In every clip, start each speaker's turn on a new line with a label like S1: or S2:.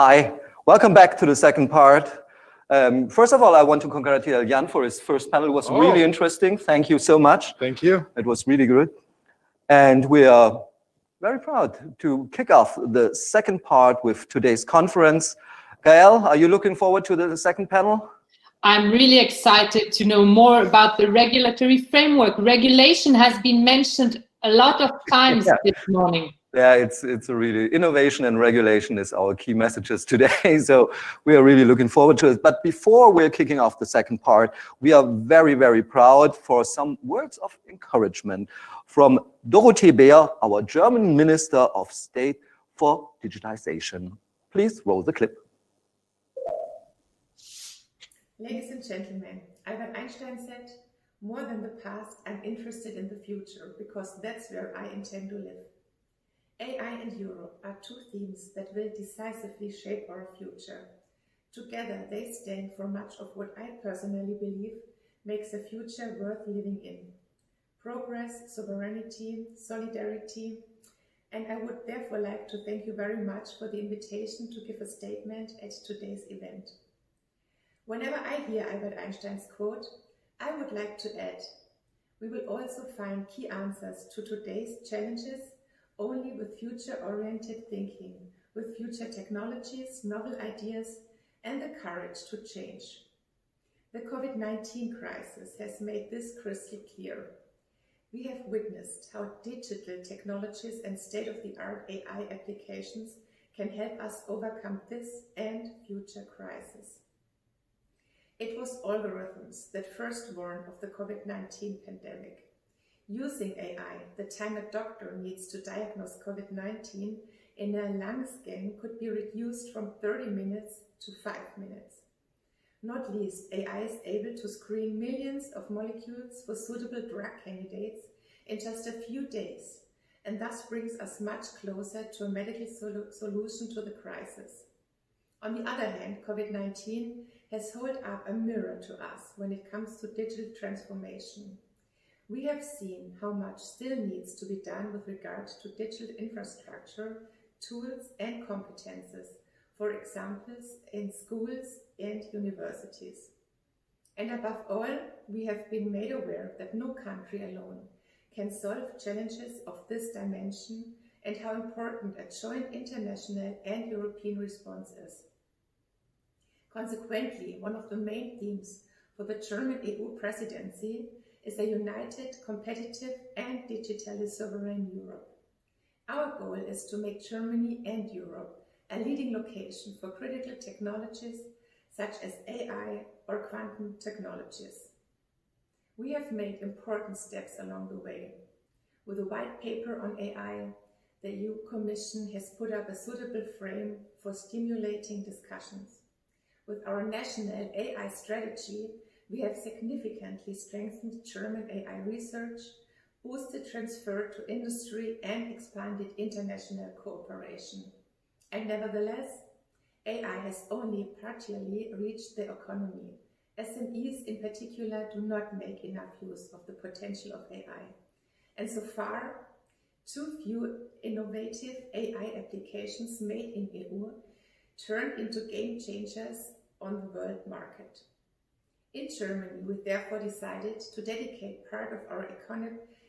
S1: Hi, welcome back to the second part. First of all, I want to congratulate Jan for his first panel. It was really interesting. Thank you so much.
S2: Thank you.
S1: It was really good. And we are very proud to kick off the second part with today's conference. Gael, are you looking forward to the second panel?
S3: I'm really excited to know more about the regulatory framework. Regulation has been mentioned a lot of times this morning.
S1: Yeah, it's a really, innovation and regulation is our key messages today. So we are really looking forward to it. But before we're kicking off the second part, we are very, very proud for some words of encouragement from Dorothee, our German Minister of State for Digitalization. Please roll the clip.
S4: Ladies and gentlemen, Albert Einstein said, "More than the past, I'm interested in the future, because that's where I intend to live." AI and Europe are two themes that will decisively shape our future. Together, they stand for much of what I personally believe makes a future worth living in. Progress, sovereignty, solidarity, and I would therefore like to thank you very much for the invitation to give a statement at today's event. Whenever I hear Albert Einstein's quote, I would like to add, we will also find key answers to today's challenges only with future-oriented thinking, with future technologies, novel ideas, and the courage to change. The COVID-19 crisis has made this crystal clear. We have witnessed how digital technologies and state-of-the-art AI applications can help us overcome this and future crises. It was algorithms that first warned of the COVID-19 pandemic. Using AI, the time a doctor needs to diagnose COVID-19 in a lung scan could be reduced from 30 minutes to 5 minutes. Not least, AI is able to screen millions of molecules for suitable drug candidates in just a few days, and thus brings us much closer to a medical solution to the crisis. On the other hand, COVID-19 has held up a mirror to us when it comes to digital transformation. We have seen how much still needs to be done with regard to digital infrastructure, tools and competences, for example, in schools and universities. And above all, we have been made aware that no country alone can solve challenges of this dimension and how important a joint international and European response is. Consequently, one of the main themes for the German EU presidency is a united, competitive and digitally sovereign Europe. Our goal is to make Germany and Europe a leading location for critical technologies such as AI or quantum technologies. We have made important steps along the way. With a white paper on AI, the EU Commission has put up a suitable frame for stimulating discussions. With our national AI strategy, we have significantly strengthened German AI research, boosted transfer to industry and expanded international cooperation. And nevertheless, AI has only partially reached the economy. SMEs in particular do not make enough use of the potential of AI. And so far, too few innovative AI applications made in EU turned into game changers on the world market. In Germany, we therefore decided to dedicate part of our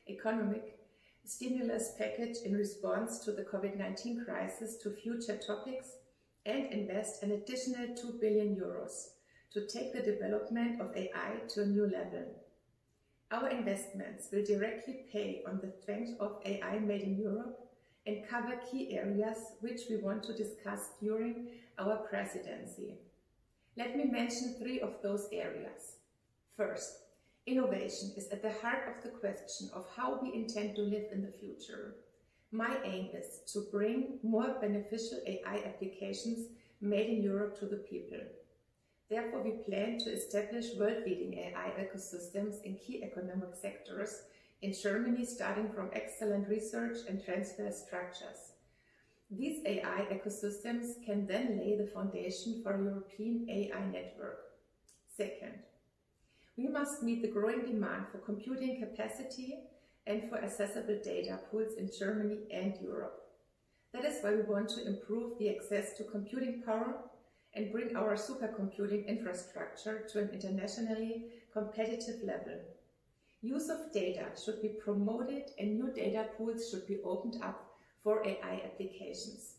S4: economic stimulus package in response to the COVID-19 crisis to future topics and invest an additional 2 billion euros to take the development of AI to a new level. Our investments will directly pay on the strength of AI made in Europe and cover key areas which we want to discuss during our presidency. Let me mention 3 of those areas. First, innovation is at the heart of the question of how we intend to live in the future. My aim is to bring more beneficial AI applications made in Europe to the people. Therefore, we plan to establish world-leading AI ecosystems in key economic sectors in Germany, starting from excellent research and transfer structures. These AI ecosystems can then lay the foundation for a European AI network. Second, we must meet the growing demand for computing capacity and for accessible data pools in Germany and Europe. That is why we want to improve the access to computing power and bring our supercomputing infrastructure to an internationally competitive level. Use of data should be promoted and new data pools should be opened up for AI applications.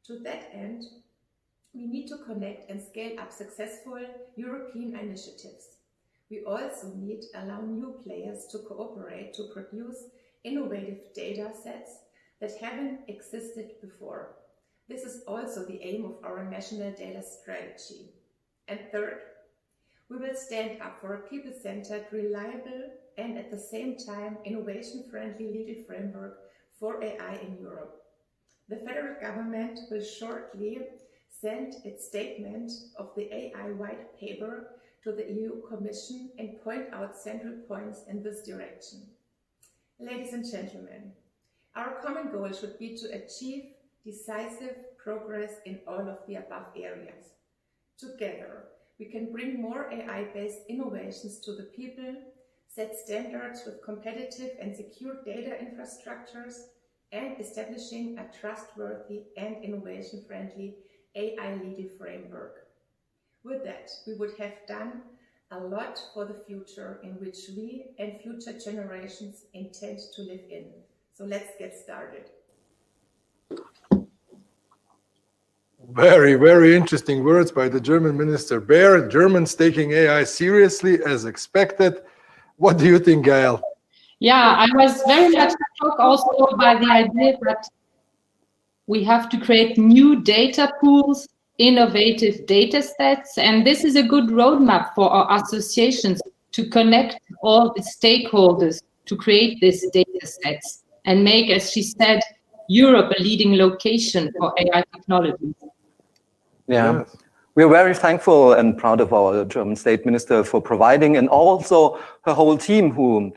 S4: To that end, we need to connect and scale up successful European initiatives. We also need to allow new players to cooperate to produce innovative data sets that haven't existed before. This is also the aim of our national data strategy. And third, we will stand up for a people-centered, reliable, and at the same time innovation-friendly legal framework for AI in Europe. The federal government will shortly send its statement of the AI white paper to the EU Commission and point out central points in this direction. Ladies and gentlemen, our common goal should be to achieve decisive progress in all of the above areas. Together, we can bring more AI-based innovations to the people, set standards with competitive and secure data infrastructures, and establishing a trustworthy and innovation-friendly AI legal framework. With that, we would have done a lot for the future in which we and future generations intend to live in. So let's get started.
S2: Very, very interesting words by the German Minister Baer. Germans taking AI seriously as expected. What do you think, Gael?
S3: Yeah, I was very much struck also by the idea that we have to create new data pools, innovative data sets, and this is a good roadmap for our associations to connect all the stakeholders to create these data sets and make, as she said, Europe a leading location for AI technologies.
S1: Yeah,
S2: Yes.
S1: we're very thankful and proud of our German State Minister for providing, and also her whole team who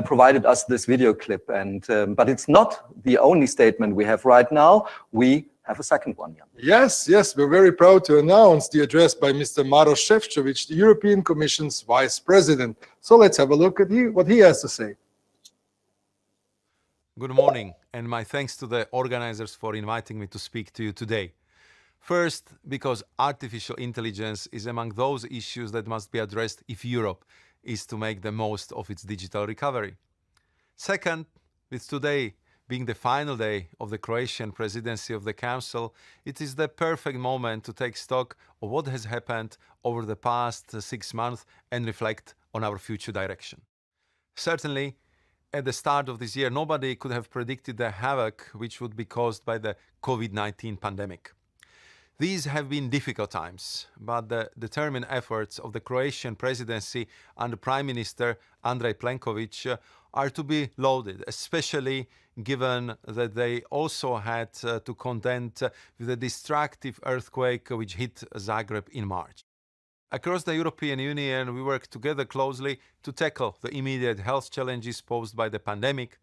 S1: provided us this video clip. And but it's not the only statement we have right now. We have a second one. Yeah.
S2: Yes, we're very proud to announce the address by Mr. Maroš Šefčovič, the European Commission's Vice President. So let's have a look at what he has to say.
S5: Good morning, and my thanks to the organizers for inviting me to speak to you today. First, because artificial intelligence is among those issues that must be addressed if Europe is to make the most of its digital recovery. Second, with today being the final day of the Croatian presidency of the Council, it is the perfect moment to take stock of what has happened over the past 6 months and reflect on our future direction. Certainly, at the start of this year, nobody could have predicted the havoc which would be caused by the COVID-19 pandemic. These have been difficult times, but the determined efforts of the Croatian presidency under Prime Minister Andrej Plenković are to be lauded, especially given that they also had to contend with the destructive earthquake which hit Zagreb in March. Across the European Union, we work together closely to tackle the immediate health challenges posed by the pandemic,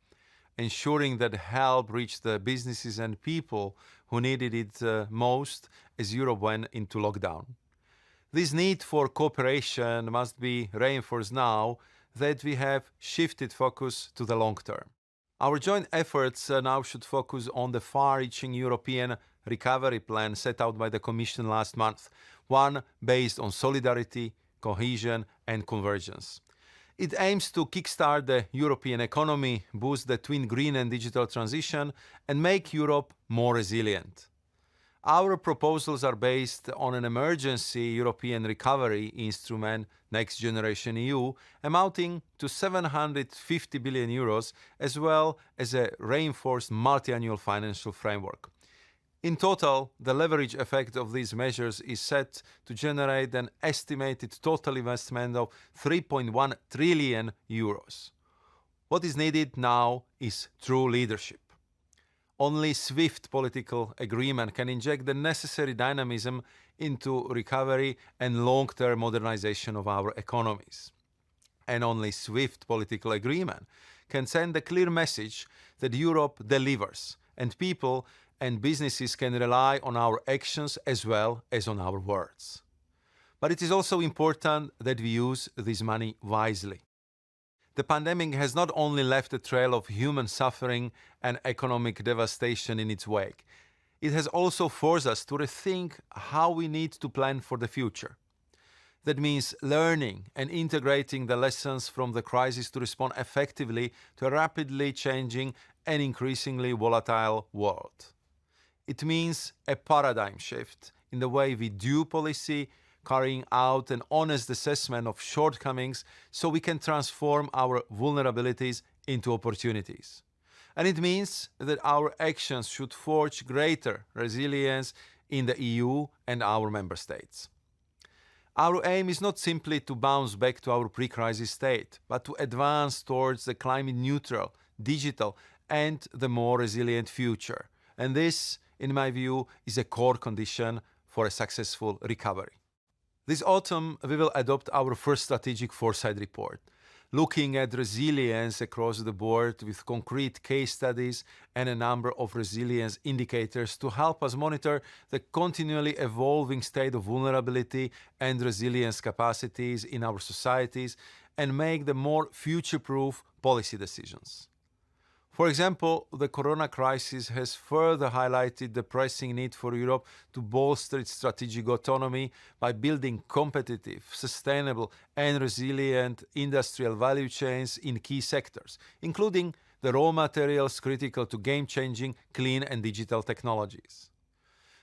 S5: ensuring that help reached the businesses and people who needed it most as Europe went into lockdown. This need for cooperation must be reinforced now that we have shifted focus to the long term. Our joint efforts now should focus on the far-reaching European recovery plan set out by the Commission last month, one based on solidarity, cohesion and convergence. It aims to kickstart the European economy, boost the twin green and digital transition, and make Europe more resilient. Our proposals are based on an emergency European recovery instrument, Next Generation EU, amounting to 750 billion euros, as well as a reinforced multi-annual financial framework. In total, the leverage effect of these measures is set to generate an estimated total investment of 3.1 trillion euros. What is needed now is true leadership. Only swift political agreement can inject the necessary dynamism into recovery and long-term modernization of our economies. And only swift political agreement can send a clear message that Europe delivers and people and businesses can rely on our actions as well as on our words. But it is also important that we use this money wisely. The pandemic has not only left a trail of human suffering and economic devastation in its wake, it has also forced us to rethink how we need to plan for the future. That means learning and integrating the lessons from the crisis to respond effectively to a rapidly changing and increasingly volatile world. It means a paradigm shift in the way we do policy, carrying out an honest assessment of shortcomings so we can transform our vulnerabilities into opportunities. And it means that our actions should forge greater resilience in the EU and our member states. Our aim is not simply to bounce back to our pre-crisis state, but to advance towards the climate-neutral, digital, and the more resilient future. And this, in my view, is a core condition for a successful recovery. This autumn, we will adopt our first strategic foresight report, looking at resilience across the board with concrete case studies and a number of resilience indicators to help us monitor the continually evolving state of vulnerability and resilience capacities in our societies and make the more future-proof policy decisions. For example, the corona crisis has further highlighted the pressing need for Europe to bolster its strategic autonomy by building competitive, sustainable, and resilient industrial value chains in key sectors, including the raw materials critical to game-changing, clean, and digital technologies.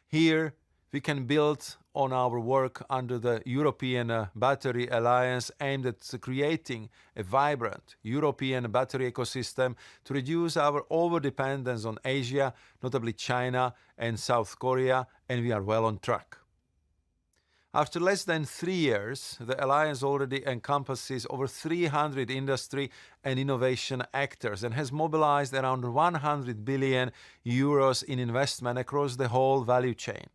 S5: Here, we can build on our work under the European Battery Alliance aimed at creating a vibrant European battery ecosystem to reduce our overdependence on Asia, notably China and South Korea, and we are well on track. After less than 3 years, the Alliance already encompasses over 300 industry and innovation actors and has mobilized around 100 billion euros in investment across the whole value chain.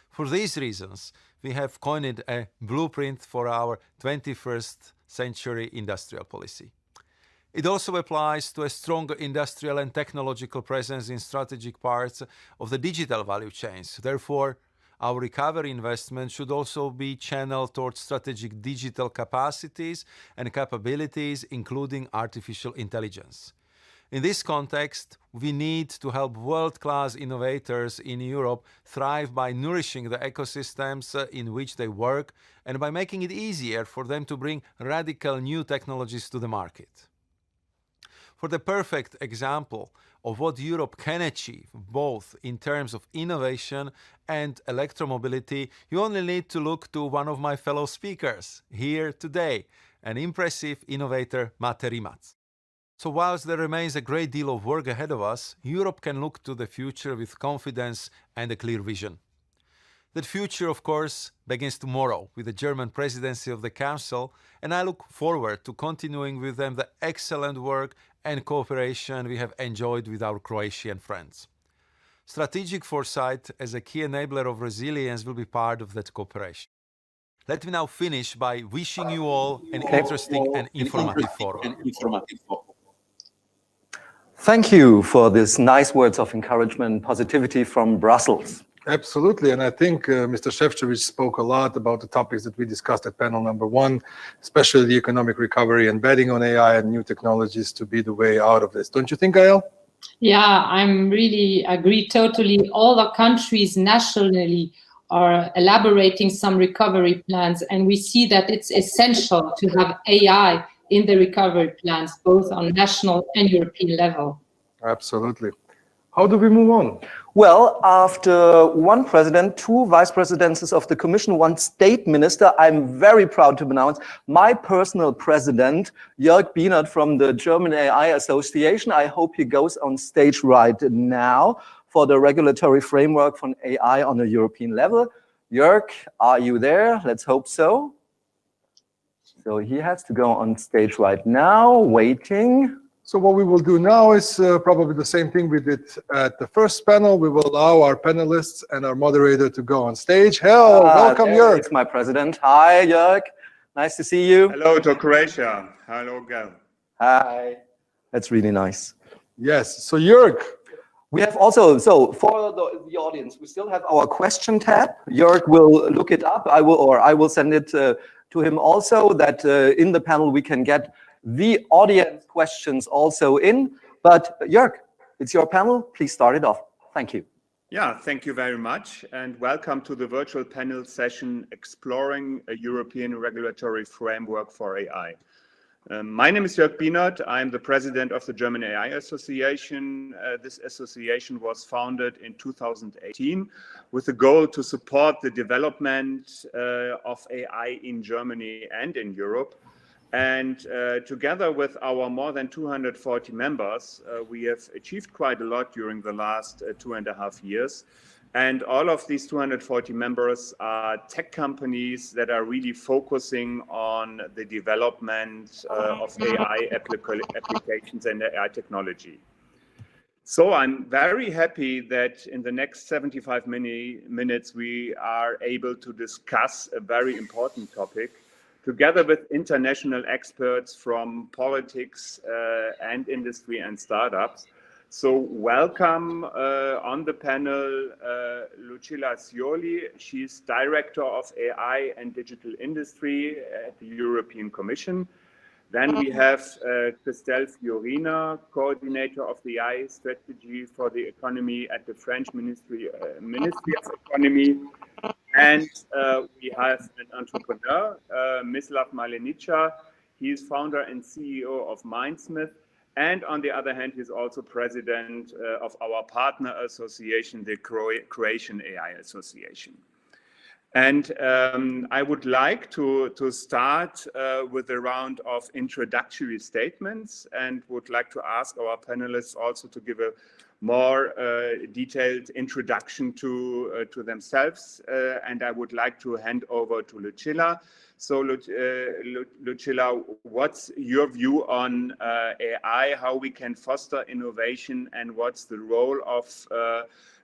S5: For these reasons, we have coined a blueprint for our 21st century industrial policy. It also applies to a stronger industrial and technological presence in strategic parts of the digital value chains. Therefore, our recovery investment should also be channeled towards strategic digital capacities and capabilities, including artificial intelligence. In this context, we need to help world-class innovators in Europe thrive by nourishing the ecosystems in which they work and by making it easier for them to bring radical new technologies to the market. For the perfect example of what Europe can achieve, both in terms of innovation and electromobility, you only need to look to one of my fellow speakers here today, an impressive innovator, Mate Rimac. So whilst there remains a great deal of work ahead of us, Europe can look to the future with confidence and a clear vision. That future, of course, begins tomorrow with the German presidency of the Council, and I look forward to continuing with them the excellent work and cooperation we have enjoyed with our Croatian friends. Strategic foresight as a key enabler of resilience will be part of that cooperation. Let me now finish by wishing you all an interesting and informative forum.
S1: Thank you for these nice words of encouragement and positivity from Brussels.
S2: Absolutely, and I think Mr. Šefčovič spoke a lot about the topics that we discussed at panel number 1, especially the economic recovery and betting on AI and new technologies to be the way out of this. Don't you think, Gael?
S3: Yeah, I'm really agree totally. All the countries nationally are elaborating some recovery plans, and we see that it's essential to have AI in the recovery plans, both on national and European level.
S2: Absolutely. How do we move on?
S1: Well, after one president, 2 vice presidencies of the Commission, 1 state minister, I'm very proud to announce my personal president, Jörg Bienert from the German AI Association. I hope he goes on stage right now for the regulatory framework for AI on a European level. Jörg, are you there? Let's hope so. So he has to go on stage right now, waiting.
S2: So what we will do now is probably the same thing we did at the first panel. We will allow our panelists and our moderator to go on stage. Welcome, Jörg.
S1: It's my president. Hi, Jörg. Nice to see you.
S6: Hello to Croatia. Hello, Gael.
S1: Hi. That's really nice.
S2: Yes. So, Jörg.
S1: We have also, so for the audience, we still have our question tab. Jörg will look it up. I will send it to him also, that in the panel we can get the audience questions also in. But Jörg, it's your panel. Please start it off. Thank you.
S6: Yeah, thank you very much, and welcome to the virtual panel session exploring a European regulatory framework for AI. My name is Jörg Bienert. I'm the president of the German AI Association. This association was founded in 2018 with the goal to support the development of AI in Germany and in Europe. And together with our more than 240 members, we have achieved quite a lot during the last 2.5 years. And all of these 240 members are tech companies that are really focusing on the development of AI applications and AI technology. So I'm very happy that in the next 75 minutes, we are able to discuss a very important topic together with international experts from politics and industry and startups. So welcome on the panel, Lucilla Scioli. She's Director of AI and Digital Industry at the European Commission. Then we have Christel Fiorina, Coordinator of the AI Strategy for the Economy at the French Ministry of Economy. And we have an entrepreneur, Mislav Malenica. He is founder and CEO of Mindsmith. And on the other hand, he's also president of our partner association, the Croatian AI Association. And I would like to start with a round of introductory statements, and would like to ask our panelists also to give a more detailed introduction to themselves. And I would like to hand over to Lucilla. So Lucilla, what's your view on AI, how we can foster innovation, and what's the role of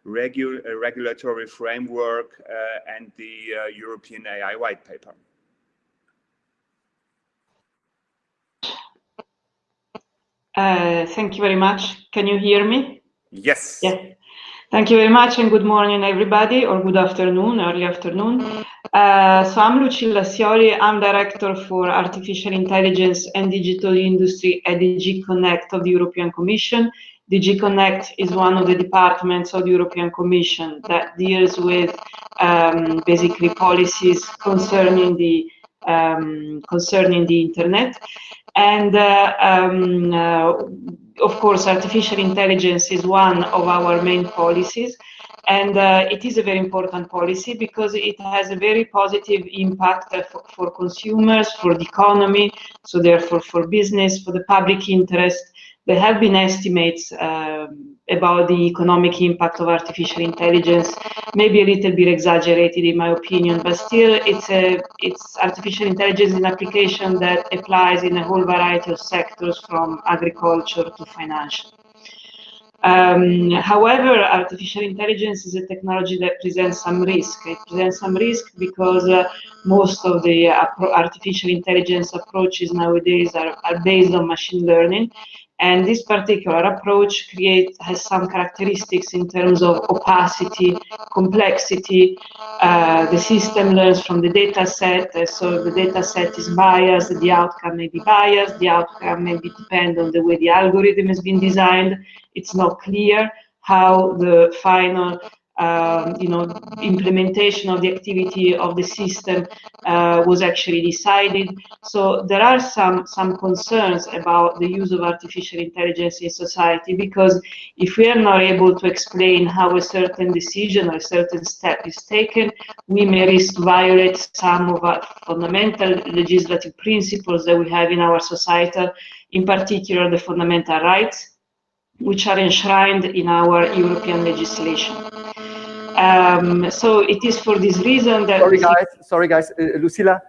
S6: regulatory framework and the European AI white paper?
S7: Thank you very much. Can you hear me?
S6: Yes.
S7: Yeah. Thank you very much, and good morning, everybody, or good afternoon, early afternoon. So I'm Lucilla Scioli. I'm Director for Artificial Intelligence and Digital Industry at DG Connect of the European Commission. DG Connect is one of the departments of the European Commission that deals with basically policies concerning the internet. And of course, artificial intelligence is one of our main policies. And it is a very important policy because it has a very positive impact for consumers, for the economy, so therefore for business, for the public interest. There have been estimates about the economic impact of artificial intelligence, maybe a little bit exaggerated in my opinion, but still it's artificial intelligence is an application that applies in a whole variety of sectors from agriculture to financial. However, artificial intelligence is a technology that presents some risk. It presents some risk because most of the artificial intelligence approaches nowadays are based on machine learning. And this particular approach has some characteristics in terms of opacity, complexity. The system learns from the data set, so if the data set is biased, the outcome may be biased, the outcome may depend on the way the algorithm has been designed. It's not clear how the final implementation of the activity of the system was actually decided. So there are some concerns about the use of artificial intelligence in society, because if we are not able to explain how a certain decision or a certain step is taken, we may risk to violate some of our fundamental legislative principles that we have in our society, in particular the fundamental rights, which are enshrined in our European legislation. So it is for this reason that...
S1: Sorry guys, Lucilla,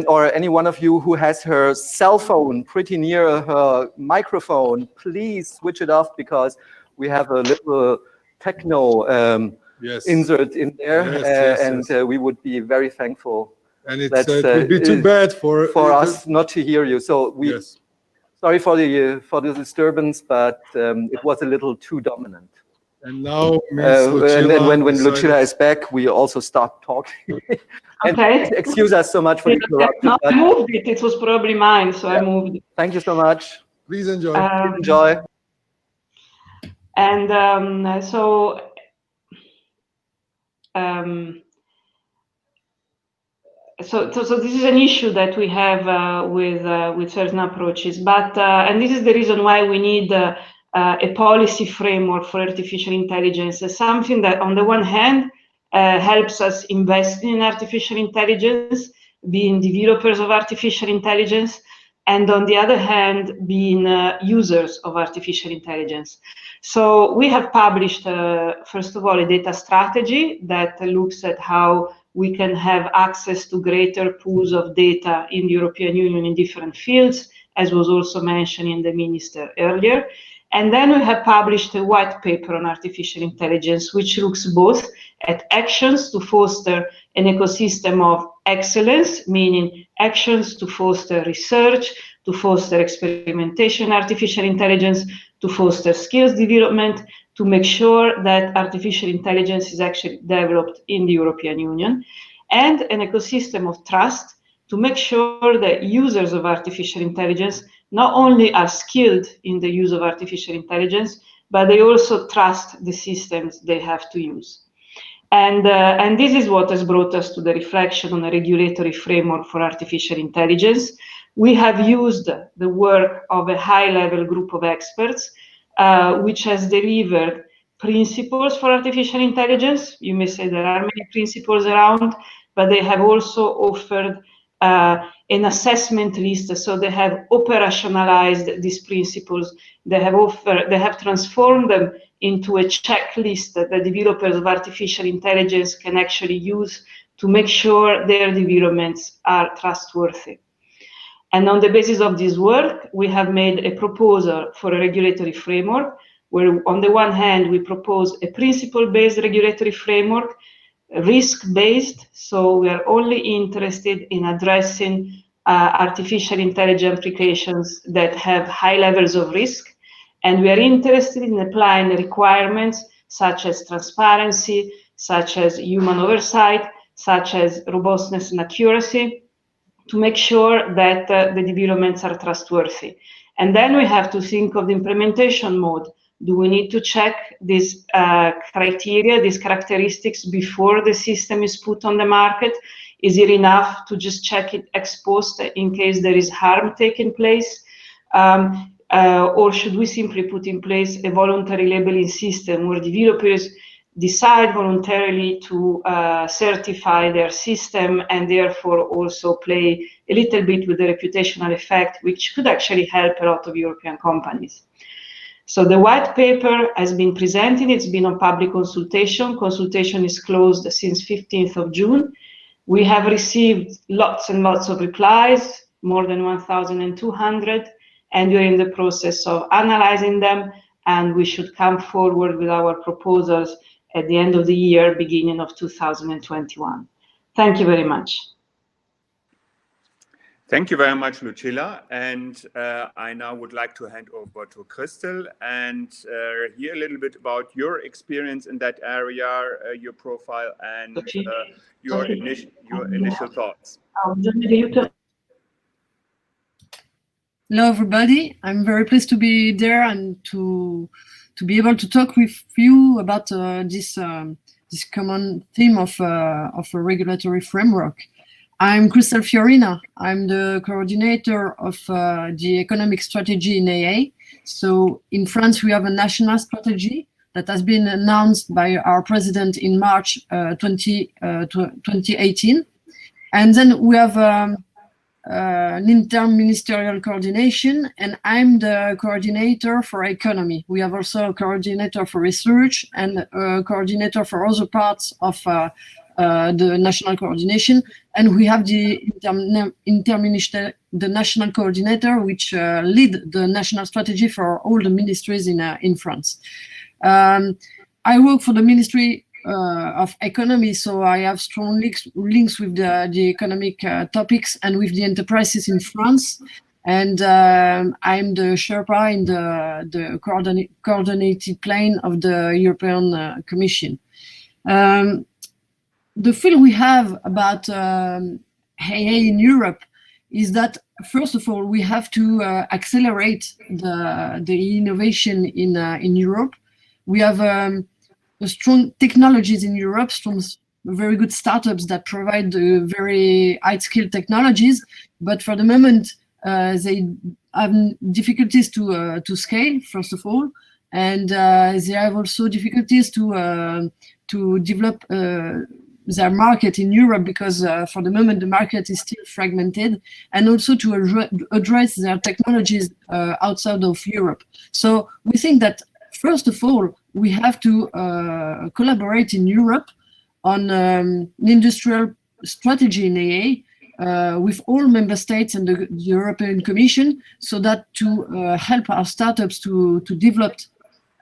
S1: or any one of you who has her cell phone pretty near her microphone, please switch it off, because we have a little techno insert in there, and we would be very thankful.
S2: And it would be too bad for
S1: us not to hear you. So we sorry for the disturbance, but it was a little too dominant.
S2: And now,
S1: and then when Lucilla is back, we also stop talking.
S7: Okay.
S1: Excuse us so much for the interruption.
S7: No, I moved it. It was probably mine, so I moved it.
S1: Thank you so much.
S2: Please enjoy.
S1: Enjoy.
S7: And so so this is an issue that we have with certain approaches, but and this is the reason why we need a policy framework for artificial intelligence, something that on the one hand helps us invest in artificial intelligence, being developers of artificial intelligence, and on the other hand, being users of artificial intelligence. So we have published, first of all, a data strategy that looks at how we can have access to greater pools of data in the European Union in different fields, as was also mentioned in the minister earlier. And then we have published a white paper on artificial intelligence, which looks both at actions to foster an ecosystem of excellence, meaning actions to foster research, to foster experimentation in artificial intelligence, to foster skills development, to make sure that artificial intelligence is actually developed in the European Union, and an ecosystem of trust to make sure that users of artificial intelligence not only are skilled in the use of artificial intelligence, but they also trust the systems they have to use. And this is what has brought us to the reflection on a regulatory framework for artificial intelligence. We have used the work of a high-level group of experts, which has delivered principles for artificial intelligence. You may say there are many principles around, but they have also offered an assessment list. So they have operationalized these principles. They have transformed them into a checklist that the developers of artificial intelligence can actually use to make sure their developments are trustworthy. And on the basis of this work, we have made a proposal for a regulatory framework, where on the one hand, we propose a principle-based regulatory framework, risk-based, so we are only interested in addressing artificial intelligence applications that have high levels of risk, and we are interested in applying requirements such as transparency, such as human oversight, such as robustness and accuracy, to make sure that the developments are trustworthy. And then we have to think of the implementation mode. Do we need to check these criteria, these characteristics before the system is put on the market? Is it enough to just check it ex post in case there is harm taking place? Or should we simply put in place a voluntary labeling system where developers decide voluntarily to certify their system and therefore also play a little bit with the reputational effect, which could actually help a lot of European companies? So the white paper has been presented. It's been on public consultation. Consultation is closed since 15th of June. We have received lots and lots of replies, more than 1,200, and we're in the process of analyzing them, and we should come forward with our proposals at the end of the year, beginning of 2021. Thank you very much.
S6: Thank you very much, Lucilla. And I now would like to hand over to Christel and hear a little bit about your experience in that area, your profile, and your initial thoughts.
S8: Hello, everybody. I'm very pleased to be there and to be able to talk with you about this common theme of a regulatory framework. I'm Christel Fiorina. I'm the coordinator of the economic strategy in AA. So in France, we have a national strategy that has been announced by our president in March 2018. And then we have an interministerial coordination, and I'm the coordinator for economy. We have also a coordinator for research and a coordinator for other parts of the national coordination, and we have the national coordinator, which lead the national strategy for all the ministries in France. I work for the Ministry of Economy, so I have strong links with the economic topics and with the enterprises in France. And I'm the Sherpa in the coordinated plan of the European Commission. The feel we have about AA in Europe is that, first of all, we have to accelerate the innovation in Europe. We have strong technologies in Europe, strong very good startups that provide very high-skilled technologies, but for the moment they have difficulties to scale, first of all, and they have also difficulties to develop their market in Europe, because for the moment the market is still fragmented, and also to address their technologies outside of Europe. So we think that first of all we have to collaborate in Europe on an industrial strategy in AA with all member states and the European Commission, so that to help our startups to develop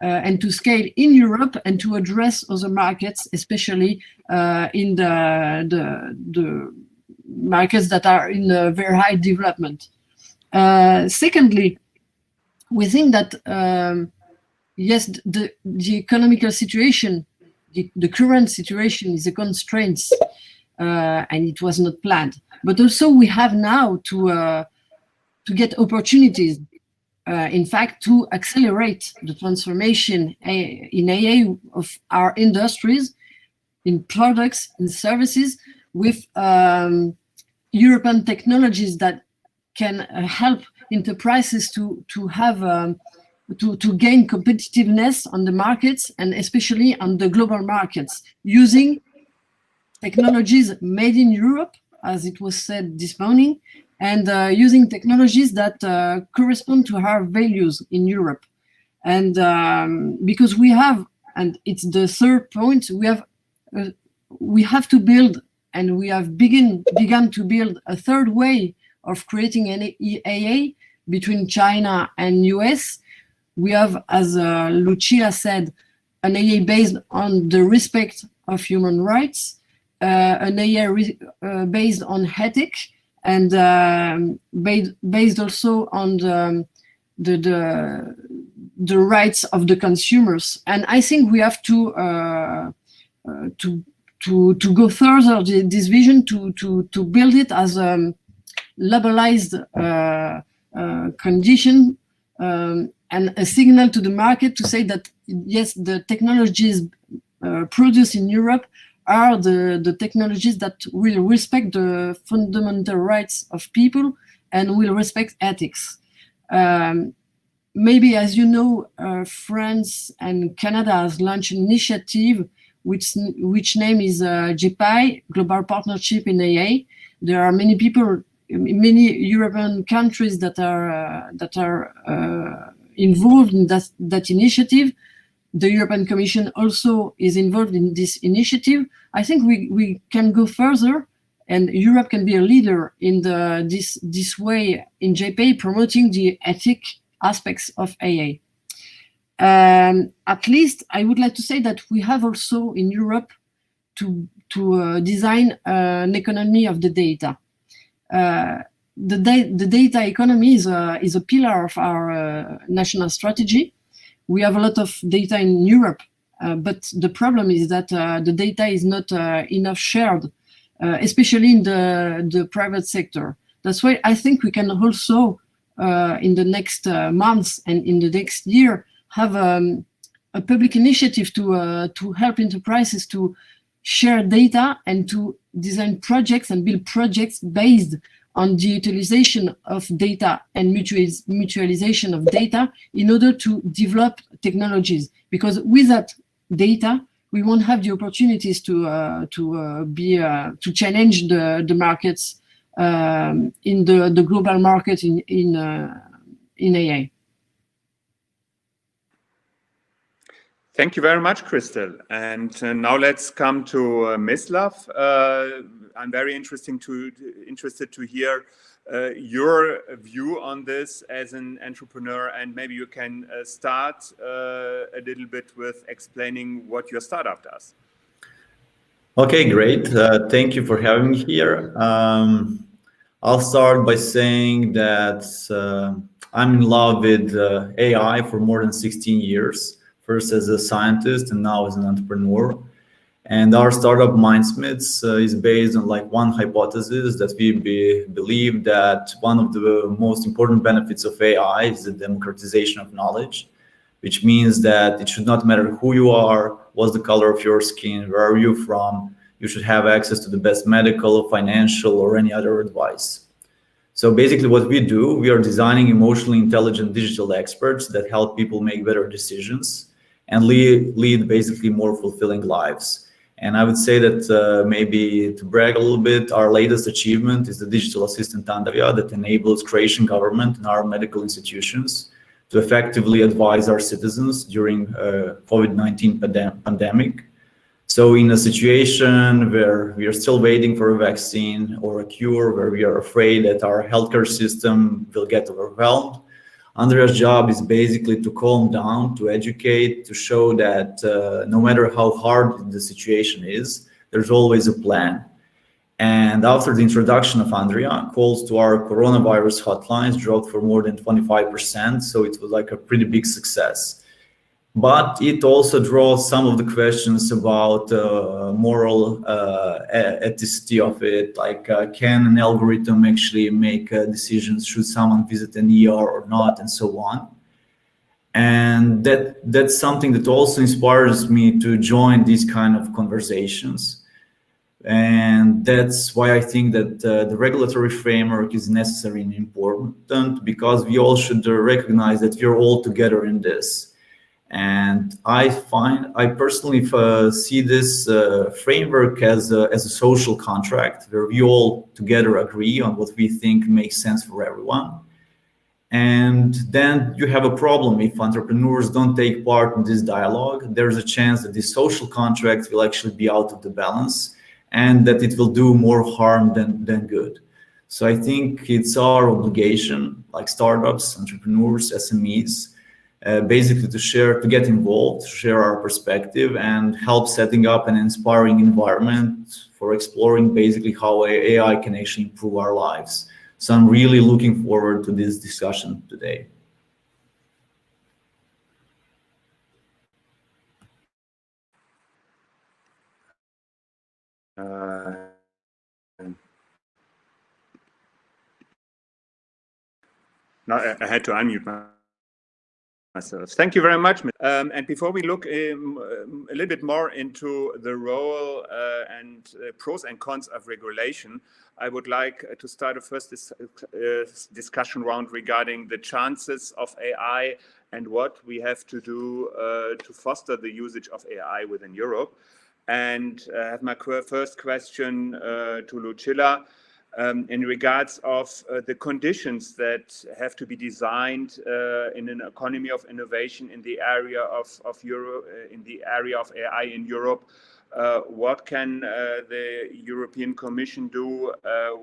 S8: and to scale in Europe and to address other markets, especially in the markets that are in a very high development. Secondly, we think that yes, the economical situation, the current situation is a constraint, and it was not planned. But also we have now to get opportunities. In fact, to accelerate the transformation in AA of our industries, in products and services, with European technologies that can help enterprises to have to gain competitiveness on the markets, and especially on the global markets, using technologies made in Europe, as it was said this morning, and using technologies that correspond to our values in Europe. And because we have, and it's the third point, we have to build, and we have begun to build a third way of creating an AA between China and US. We have, as Lucia said, an AA based on the respect of human rights, an AA based on ethics, and based also on the rights of the consumers. And I think we have to go further this vision, to build it as a globalized condition, and a signal to the market to say that yes, the technologies produced in Europe are the technologies that will respect the fundamental rights of people and will respect ethics. Maybe, as you know, France and Canada has launched an initiative which name is GPI, Global Partnership in AA. There are many people, many European countries that are involved in that initiative. The European Commission also is involved in this initiative. I think we can go further, and Europe can be a leader in this way in JPA, promoting the ethic aspects of AA. At least I would like to say that we have also in Europe to design an economy of the data. The data economy is a pillar of our national strategy. We have a lot of data in Europe, but the problem is that the data is not enough shared, especially in the private sector. That's why I think we can also, in the next months and in the next year, have a public initiative to help enterprises to share data and to design projects and build projects based on the utilization of data and mutualization of data in order to develop technologies. Because without data, we won't have the opportunities to challenge the markets in the global market in AA.
S6: Thank you very much, Christel. And now let's come to Mislav. I'm very interested to hear your view on this as an entrepreneur, and maybe you can start a little bit with explaining what your startup does.
S9: Okay, great. Thank you for having me here. I'll start by saying that I'm in love with AI for more than 16 years. First as a scientist and now as an entrepreneur. And our startup Mindsmiths is based on one hypothesis that we believe that one of the most important benefits of AI is the democratization of knowledge, which means that it should not matter who you are, what's the color of your skin, where are you from. you should have access to the best medical, financial, or any other advice. So basically what we do, we are designing emotionally intelligent digital experts that help people make better decisions and lead basically more fulfilling lives. And I would say that maybe to brag a little bit, our latest achievement is the digital assistant Andrea that enables Croatian government and our medical institutions to effectively advise our citizens during COVID-19 pandemic. So in a situation where we are still waiting for a vaccine or a cure, where we are afraid that our healthcare system will get overwhelmed, Andrea's job is basically to calm down, to educate, to show that no matter how hard the situation is, there's always a plan. And after the introduction of Andrea, calls to our coronavirus hotlines dropped for more than 25%, so it was like a pretty big success. But it also draws some of the questions about moral ethicity of it, like can an algorithm actually make decisions, should someone visit an ER or not, and so on. And that's something that also inspires me to join these kind of conversations. And that's why I think that the regulatory framework is necessary and important, because we all should recognize that we're all together in this. And I personally see this framework as a social contract where we all together agree on what we think makes sense for everyone. And then you have a problem if entrepreneurs don't take part in this dialogue. There's a chance that this social contract will actually be out of the balance and that it will do more harm than good. So I think it's our obligation, like startups, entrepreneurs, SMEs, basically to get involved, share our perspective, and help setting up an inspiring environment for exploring basically how AI can actually improve our lives. So I'm really looking forward to this discussion today.
S6: No, I had to unmute myself. Thank you very much. And before we look a little bit more into the role and pros and cons of regulation, I would like to start a first discussion round regarding the chances of AI and what we have to do to foster the usage of AI within Europe. And I have my first question to Lucilla. In regards of the conditions that have to be designed in an economy of innovation in the area of AI in Europe, what can the European Commission do?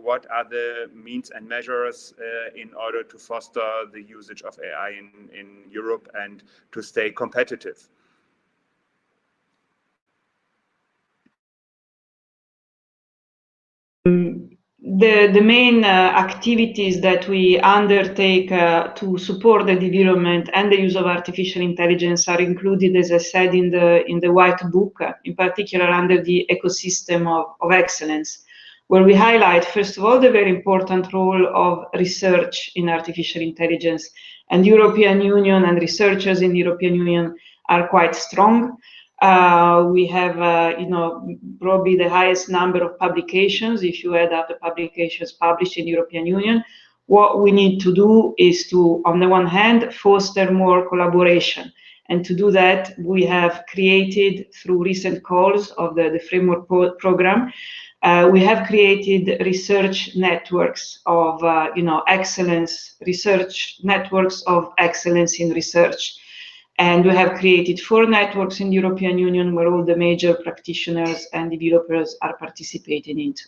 S6: What are the means and measures in order to foster the usage of AI in Europe and to stay competitive?
S7: The main activities that we undertake to support the development and the use of artificial intelligence are included, as I said, in the White Book, in particular under the ecosystem of excellence, where we highlight, first of all, the very important role of research in artificial intelligence. And the European Union and researchers in the European Union are quite strong. We have, probably the highest number of publications, if you add up the publications published in the European Union. What we need to do is to, on the one hand, foster more collaboration. And to do that, we have created, through recent calls of the framework program, we have created research networks of, excellence, research networks of excellence in research. And we have created 4 networks in the European Union where all the major practitioners and developers are participating into.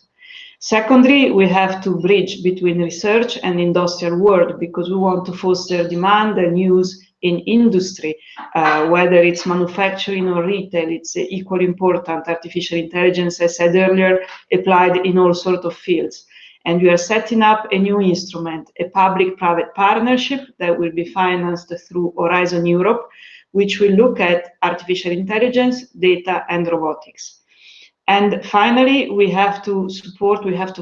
S7: Secondly, we have to bridge between research and industrial world, because we want to foster demand and use in industry, whether it's manufacturing or retail. It's equally important. Artificial intelligence, as I said earlier, applied in all sorts of fields. And we are setting up a new instrument, a public-private partnership that will be financed through Horizon Europe, which will look at artificial intelligence, data, and robotics. And finally, we have to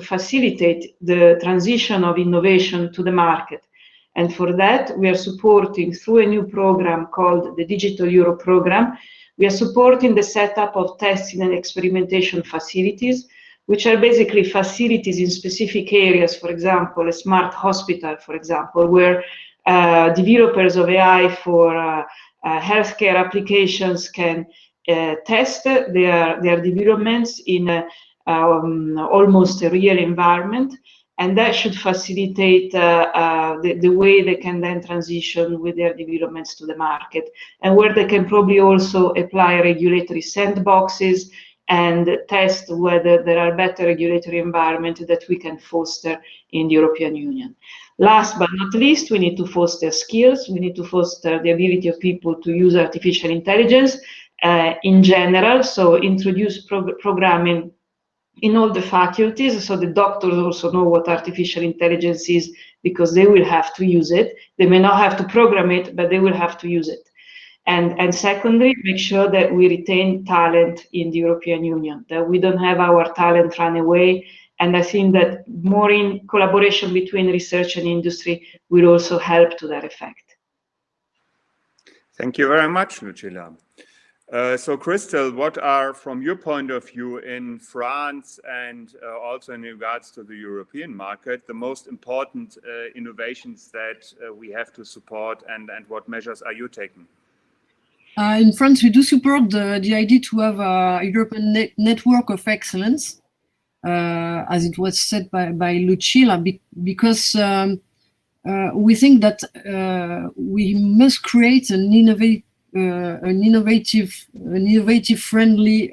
S7: facilitate the transition of innovation to the market. And for that, we are supporting through a new program called the Digital Europe program. We are supporting the setup of testing and experimentation facilities, which are basically facilities in specific areas, for example, a smart hospital, for example, where developers of AI for healthcare applications can test their developments in almost a real environment, and that should facilitate the way they can then transition with their developments to the market, and where they can probably also apply regulatory sandboxes and test whether there are better regulatory environments that we can foster in the European Union. Last but not least, we need to foster skills. We need to foster the ability of people to use artificial intelligence in general, so introduce programming in all the faculties, so the doctors also know what artificial intelligence is, because they will have to use it. They may not have to program it, but they will have to use it. And secondly, make sure that we retain talent in the European Union, that we don't have our talent run away. And I think that more in collaboration between research and industry will also help to that effect.
S6: Thank you very much, Lucilla. So Christel, what are, from your point of view in France and also in regards to the European market, the most important innovations that we have to support, and what measures are you taking?
S8: In France, we do support the idea to have a European network of excellence, as it was said by Lucilla, because we think that we must create an innovative, friendly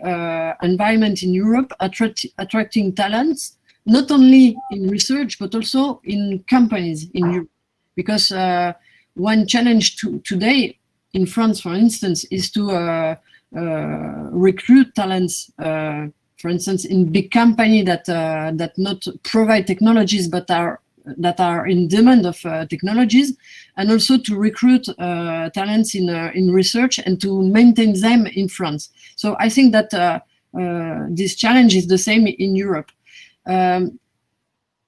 S8: environment in Europe, attracting talents, not only in research, but also in companies in Europe. Because one challenge today in France, for instance, is to recruit talents, for instance, in big company that not provide technologies, but that are in demand of technologies, and also to recruit talents in research and to maintain them in France. So I think that this challenge is the same in Europe.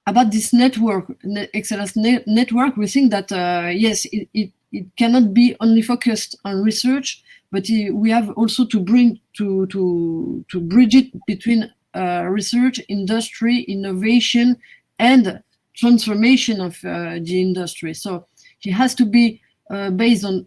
S8: About this network, excellence network, we think that yes, it cannot be only focused on research, but we have also to bring to bridge it between research, industry, innovation, and transformation of the industry. So it has to be based on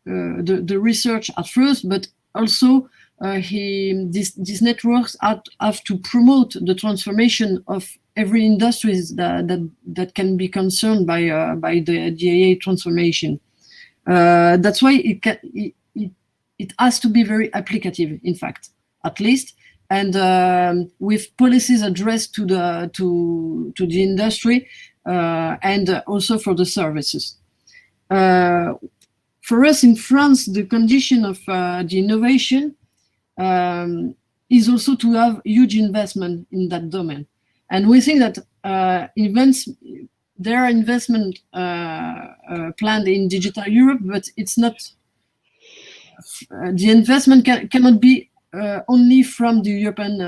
S8: the research at first, but also these networks have to promote the transformation of every industry that can be concerned by the AI transformation. That's why it has to be very applicative, in fact, at least, and with policies addressed to the industry and also for the services. For us in France, the condition of the innovation is also to have huge investment in that domain, and we think that there are investment planned in Digital Europe, but it's not. The investment cannot be only from the European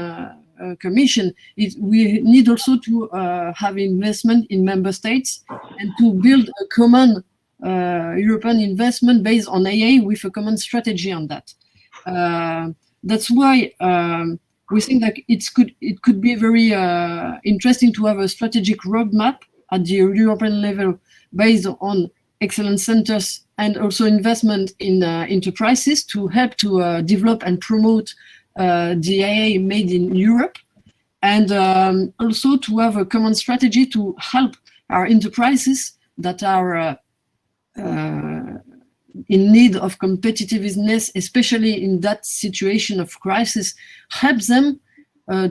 S8: Commission. We need also to have investment in member states and to build a common European investment based on AI with a common strategy on that. That's why we think that it could be very interesting to have a strategic roadmap at the European level based on excellence centers and also investment in enterprises to help to develop and promote the AI made in Europe, and also to have a common strategy to help our enterprises that are in need of competitiveness, especially in that situation of crisis, help them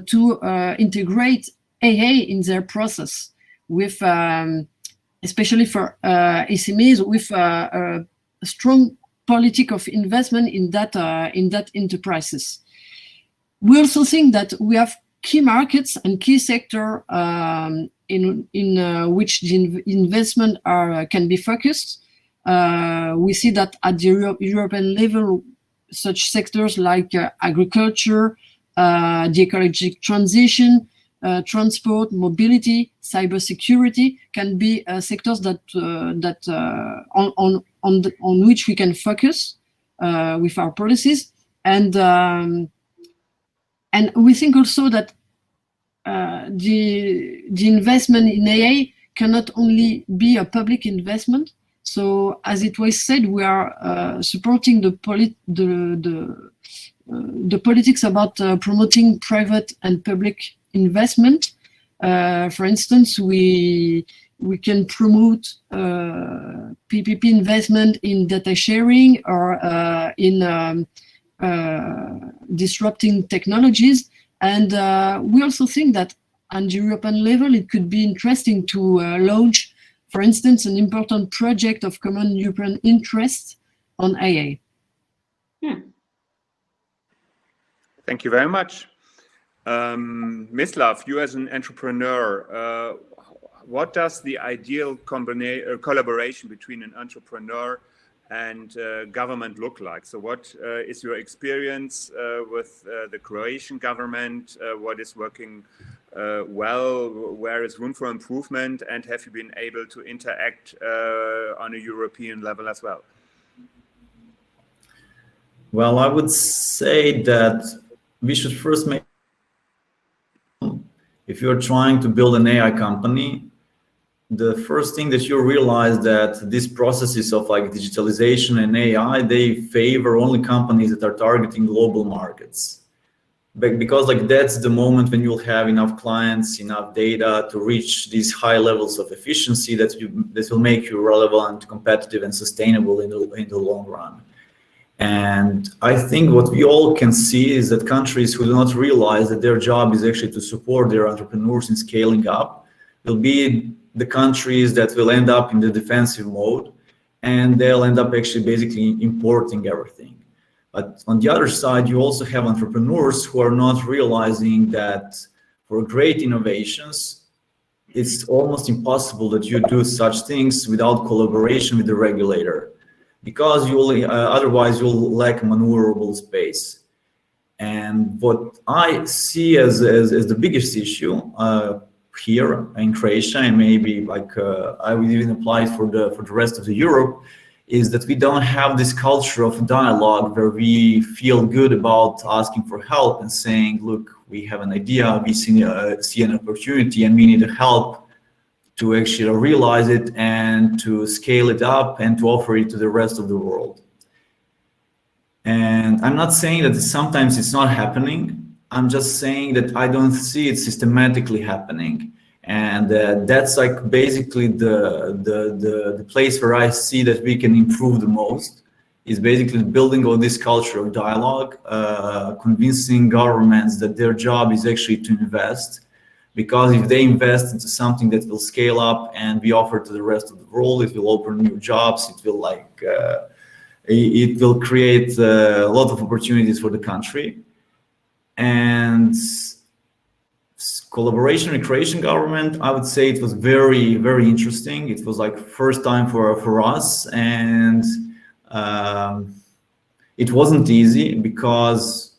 S8: to integrate AI in their process with especially for SMEs, with a strong politic of investment in that enterprises. We also think that we have key markets and key sector in which the investment can be focused. We see that at the European level, such sectors like agriculture, the ecological transition, transport, mobility, cybersecurity can be sectors that on which we can focus with our policies, and we think also that the investment in AI cannot only be a public investment. So, as it was said, we are supporting the politics about promoting private and public investment. For instance, we can promote PPP investment in data sharing or in disrupting technologies. And we also think that on the European level, it could be interesting to launch, for instance, an important project of common European interest on AI.
S6: Thank you very much. Mislav, you as an entrepreneur, what does the ideal collaboration between an entrepreneur and government look like? So what is your experience with the Croatian government? What is working well? Where is room for improvement? And have you been able to interact on a European level as well?
S9: Well, I would say that we should first make, if you're trying to build an AI company, the first thing that you realize that these processes of like digitalization and AI, they favor only companies that are targeting global markets. Because like that's the moment when you'll have enough clients, enough data to reach these high levels of efficiency that will make you relevant, competitive, and sustainable in the long run. And I think what we all can see is that countries who do not realize that their job is actually to support their entrepreneurs in scaling up will be the countries that will end up in the defensive mode, and they'll end up actually basically importing everything. But on the other side, you also have entrepreneurs who are not realizing that for great innovations, it's almost impossible that you do such things without collaboration with the regulator, because otherwise you'll lack maneuverable space. And what I see as the biggest issue here in Croatia, and maybe like I would even apply it for the rest of the Europe, is that we don't have this culture of dialogue where we feel good about asking for help and saying, look, we have an idea, we see an opportunity, and we need help to actually realize it and to scale it up and to offer it to the rest of the world. And I'm not saying that sometimes it's not happening. I'm just saying that I don't see it systematically happening. And that's like basically the place where I see that we can improve the most, is basically building on this culture of dialogue, convincing governments that their job is actually to invest. Because if they invest into something that will scale up and be offered to the rest of the world, it will open new jobs, it will create a lot of opportunities for the country. And collaboration with Croatian government, I would say it was very, very interesting. It was like first time for us, and it wasn't easy because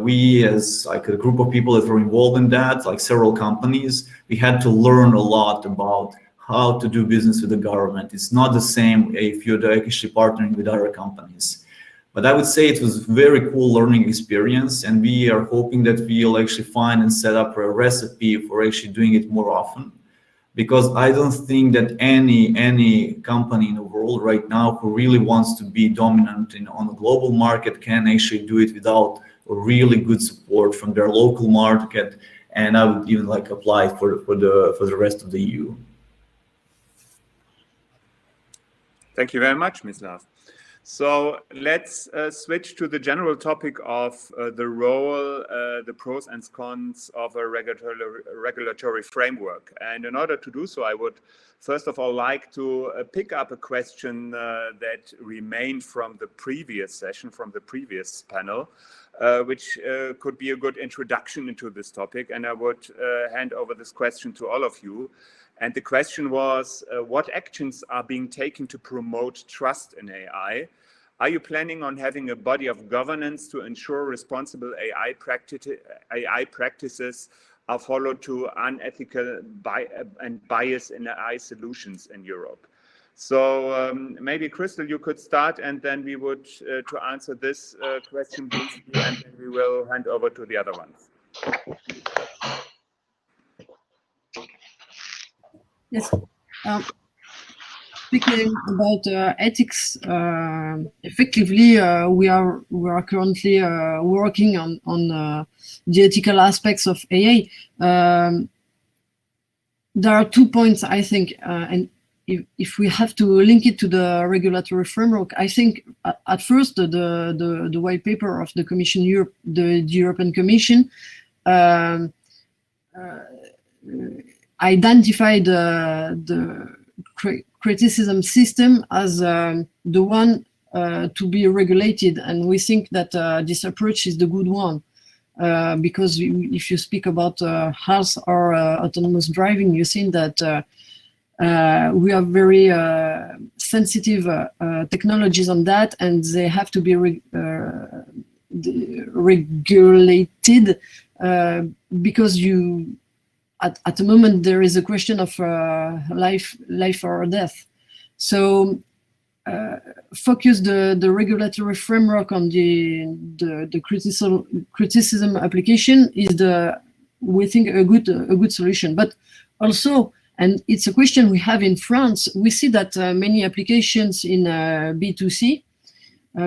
S9: we, as like a group of people that were involved in that, like several companies, we had to learn a lot about how to do business with the government. It's not the same if you're actually partnering with other companies. But I would say it was a very cool learning experience, and we are hoping that we'll actually find and set up a recipe for actually doing it more often. Because I don't think that any company in the world right now who really wants to be dominant on a global market can actually do it without a really good support from their local market. And I would even like apply it for the rest of the EU.
S6: Thank you very much, Mislav. So let's switch to the general topic of the role, the pros and cons of a regulatory framework. And in order to do so, I would first of all like to pick up a question that remained from the previous session, from the previous panel, which could be a good introduction into this topic. And I would hand over this question to all of you. And the question was, what actions are being taken to promote trust in AI? Are you planning on having a body of governance to ensure responsible AI practices are followed to unethical and bias in AI solutions in Europe. So maybe Christel, you could start, and then we would to answer this question briefly, and then we will hand over to the other ones.
S8: Yes. Speaking about ethics, effectively, we are currently working on the ethical aspects of AI. There are 2 points, I think, and if we have to link it to the regulatory framework, I think at first the white paper of the Commission Europe, the European Commission, identified the criticism system as the one to be regulated, and we think that this approach is the good one, because if you speak about health or autonomous driving, you think that we have very sensitive technologies on that, and they have to be regulated because at the moment there is a question of life or death. So focus the regulatory framework on the criticism application is we think a good solution. But also, and it's a question we have in France, we see that many applications in B2C,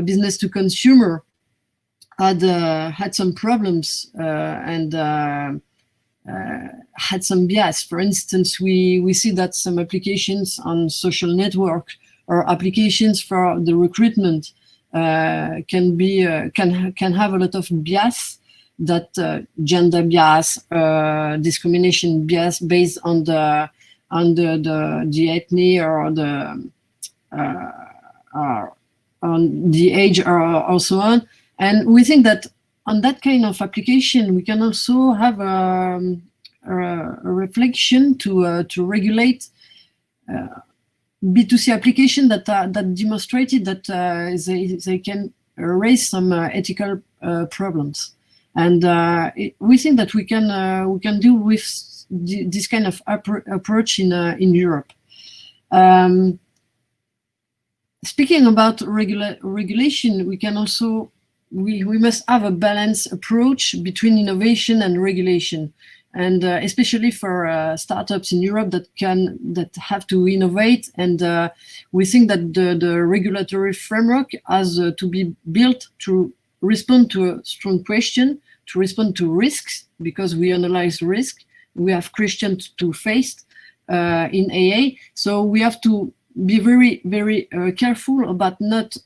S8: business to consumer, had some problems and had some bias. For instance, we see that some applications on social network or applications for the recruitment can have a lot of bias, that gender bias, discrimination bias based on the ethnic or on the age or so on. And we think that on that kind of application, we can also have a reflection to regulate B2C application that demonstrated that they can raise some ethical problems. And we think that we can do with this kind of approach in Europe. Speaking about regulation, we can also we must have a balanced approach between innovation and regulation, and especially for startups in Europe that have to innovate. And we think that the regulatory framework has to be built to respond to a strong question, to respond to risks, because we analyze risk. We have questions to face in AA, so we have to be very, very careful about not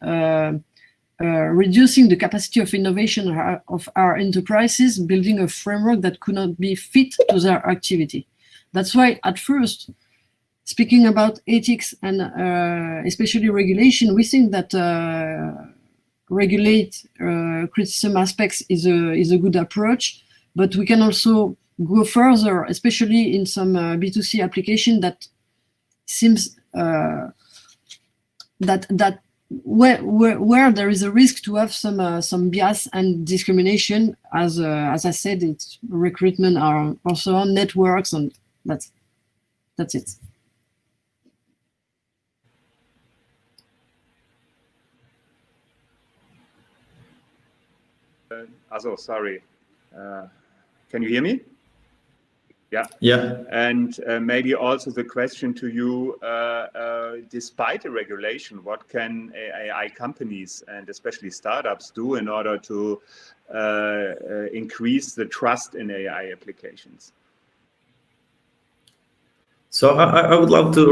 S8: reducing the capacity of innovation of our enterprises, building a framework that could not be fit to their activity. That's why at first, speaking about ethics and especially regulation, we think that regulate criticism aspects is a good approach, but we can also go further, especially in some B2C application that seems that where there is a risk to have some bias and discrimination, as I said, it's recruitment or also on networks, and that's it.
S6: Also, sorry. Can you hear me? Yeah.
S9: Yeah.
S6: And maybe also the question to you, despite the regulation, what can AI companies and especially startups do in order to increase the trust in AI applications?
S9: So I would love to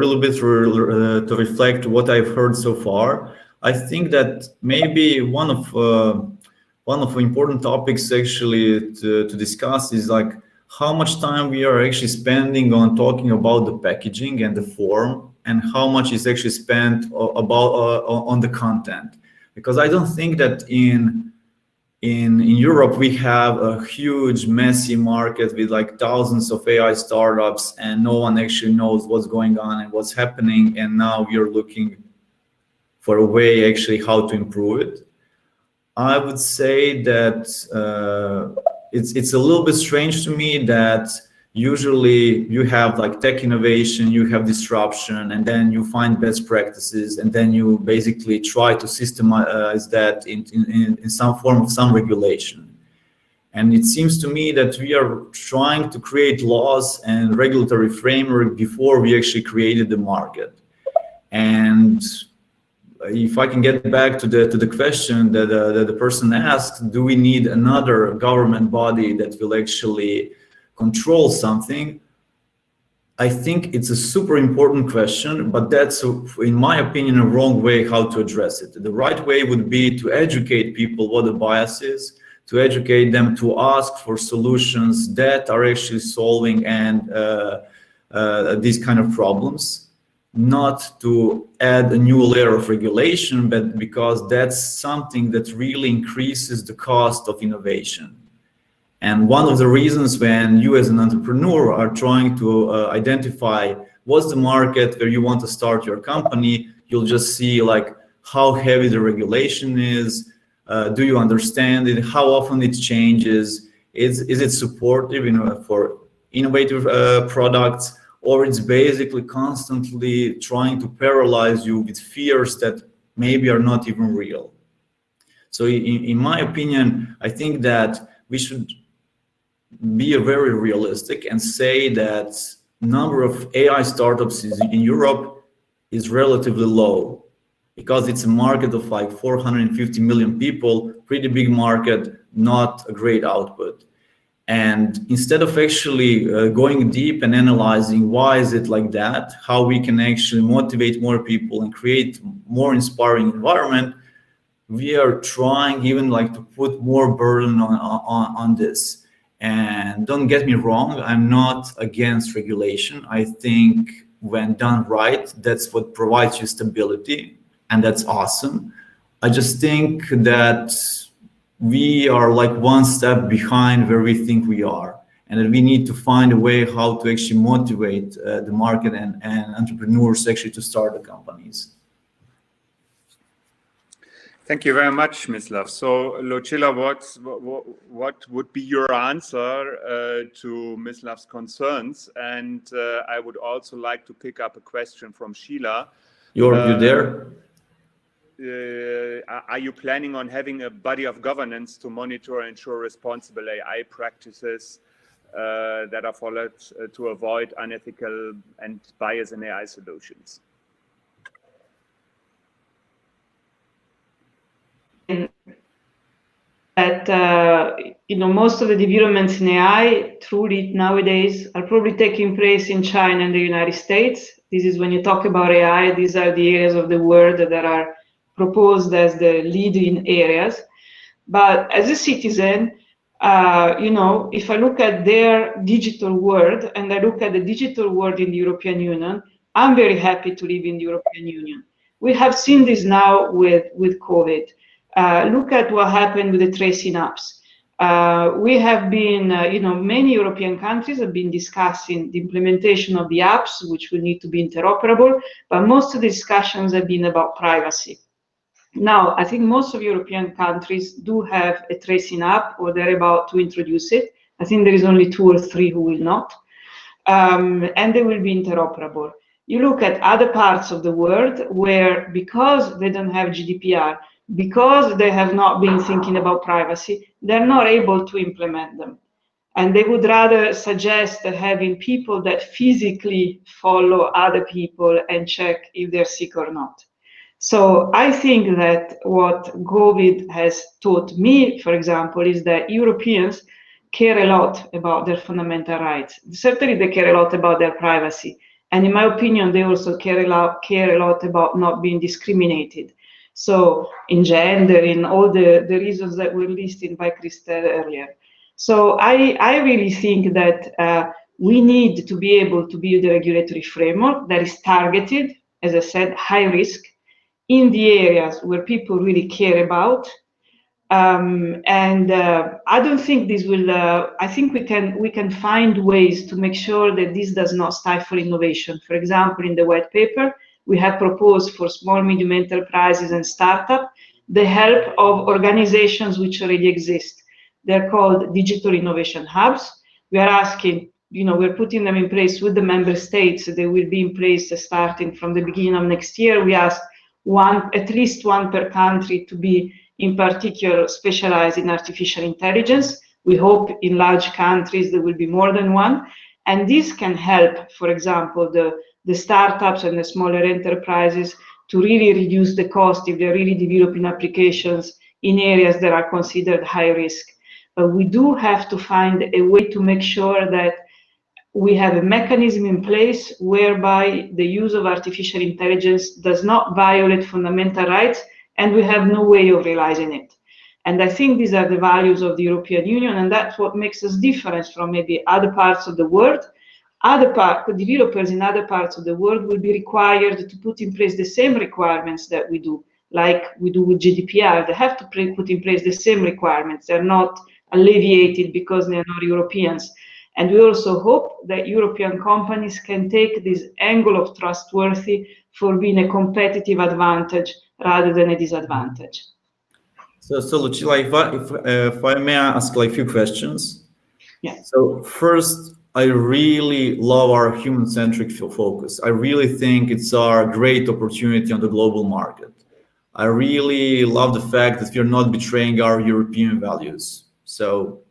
S9: really bit to reflect what I've heard so far. I think that maybe one of the important topics actually to discuss is like how much time we are actually spending on talking about the packaging and the form, and how much is actually spent on the content. Because I don't think that in Europe we have a huge messy market with like thousands of AI startups, and no one actually knows what's going on and what's happening, and now we are looking for a way actually how to improve it. I would say that it's a little bit strange to me that usually you have like tech innovation, you have disruption, and then you find best practices, and then you basically try to systemize that in some form of some regulation. And it seems to me that we are trying to create laws and regulatory framework before we actually created the market. And if I can get back to the question that the person asked, do we need another government body that will actually control something? I think it's a super important question, but that's, in my opinion, a wrong way how to address it. The right way would be to educate people what the bias is, to educate them to ask for solutions that are actually solving and these kind of problems, not to add a new layer of regulation, but because that's something that really increases the cost of innovation. And one of the reasons when you as an entrepreneur are trying to identify what's the market where you want to start your company, you'll just see like how heavy the regulation is. Do you understand it? How often it changes? Is it supportive, for innovative products, or it's basically constantly trying to paralyze you with fears that maybe are not even real? So in my opinion, I think that we should be very realistic and say that number of AI startups in Europe is relatively low, because it's a market of like 450 million people, pretty big market, not a great output. And instead of actually going deep and analyzing why is it like that, how we can actually motivate more people and create more inspiring environment, we are trying even like to put more burden on this. And don't get me wrong, I'm not against regulation. I think when done right, that's what provides you stability, and that's awesome. I just think that we are like one step behind where we think we are, and that we need to find a way how to actually motivate the market and entrepreneurs actually to start the companies.
S6: Thank you very much, Mislav. So, Lucilla, what would be your answer to Mislav's concerns? And I would also like to pick up a question from Sheila.
S9: You there?
S6: Are you planning on having a body of governance to monitor and ensure responsible AI practices that are followed to avoid unethical and bias in AI solutions?
S7: That most of the developments in AI truly nowadays are probably taking place in China and the United States. This is when you talk about AI, these are the areas of the world that are proposed as the leading areas. But as a citizen, if I look at their digital world and I look at the digital world in the European Union, I'm very happy to live in the European Union. We have seen this now with COVID. Look at what happened with the tracing apps. We have been, many European countries have been discussing the implementation of the apps, which will need to be interoperable, but most of the discussions have been about privacy. Now, I think most of European countries do have a tracing app, or they're about to introduce it. I think there is only 2 or 3 who will not, and they will be interoperable. You look at other parts of the world where, because they don't have GDPR, because they have not been thinking about privacy, they're not able to implement them. And they would rather suggest having people that physically follow other people and check if they're sick or not. So I think that what COVID has taught me, for example, is that Europeans care a lot about their fundamental rights. Certainly they care a lot about their privacy. And in my opinion, they also care a lot about not being discriminated. So in gender, in all the reasons that were listed by Christel earlier. So I really think that we need to be able to build a regulatory framework that is targeted, as I said, high risk, in the areas where people really care about. I don't think this will, I think we can find ways to make sure that this does not stifle innovation. For example, in the white paper, we have proposed for small, medium enterprises and startups the help of organizations which already exist. They're called digital innovation hubs. We are asking, we're putting them in place with the member states. They will be in place starting from the beginning of next year. We asked at least one per country to be in particular specialized in artificial intelligence. We hope in large countries there will be more than one. And this can help, for example, the startups and the smaller enterprises to really reduce the cost if they're really developing applications in areas that are considered high risk. But we do have to find a way to make sure that we have a mechanism in place whereby the use of artificial intelligence does not violate fundamental rights, and we have no way of realizing it. And I think these are the values of the European Union, and that's what makes us different from maybe other parts of the world. Developers in other parts of the world will be required to put in place the same requirements that we do, like we do with GDPR. They have to put in place the same requirements. They're not alleviated because they're not Europeans. And we also hope that European companies can take this angle of trustworthy for being a competitive advantage rather than a disadvantage.
S9: So Lucilla, if I may ask a few questions.
S7: Yeah.
S9: So first, I really love our human-centric focus. I really think it's our great opportunity on the global market. I really love the fact that we're not betraying our European values. So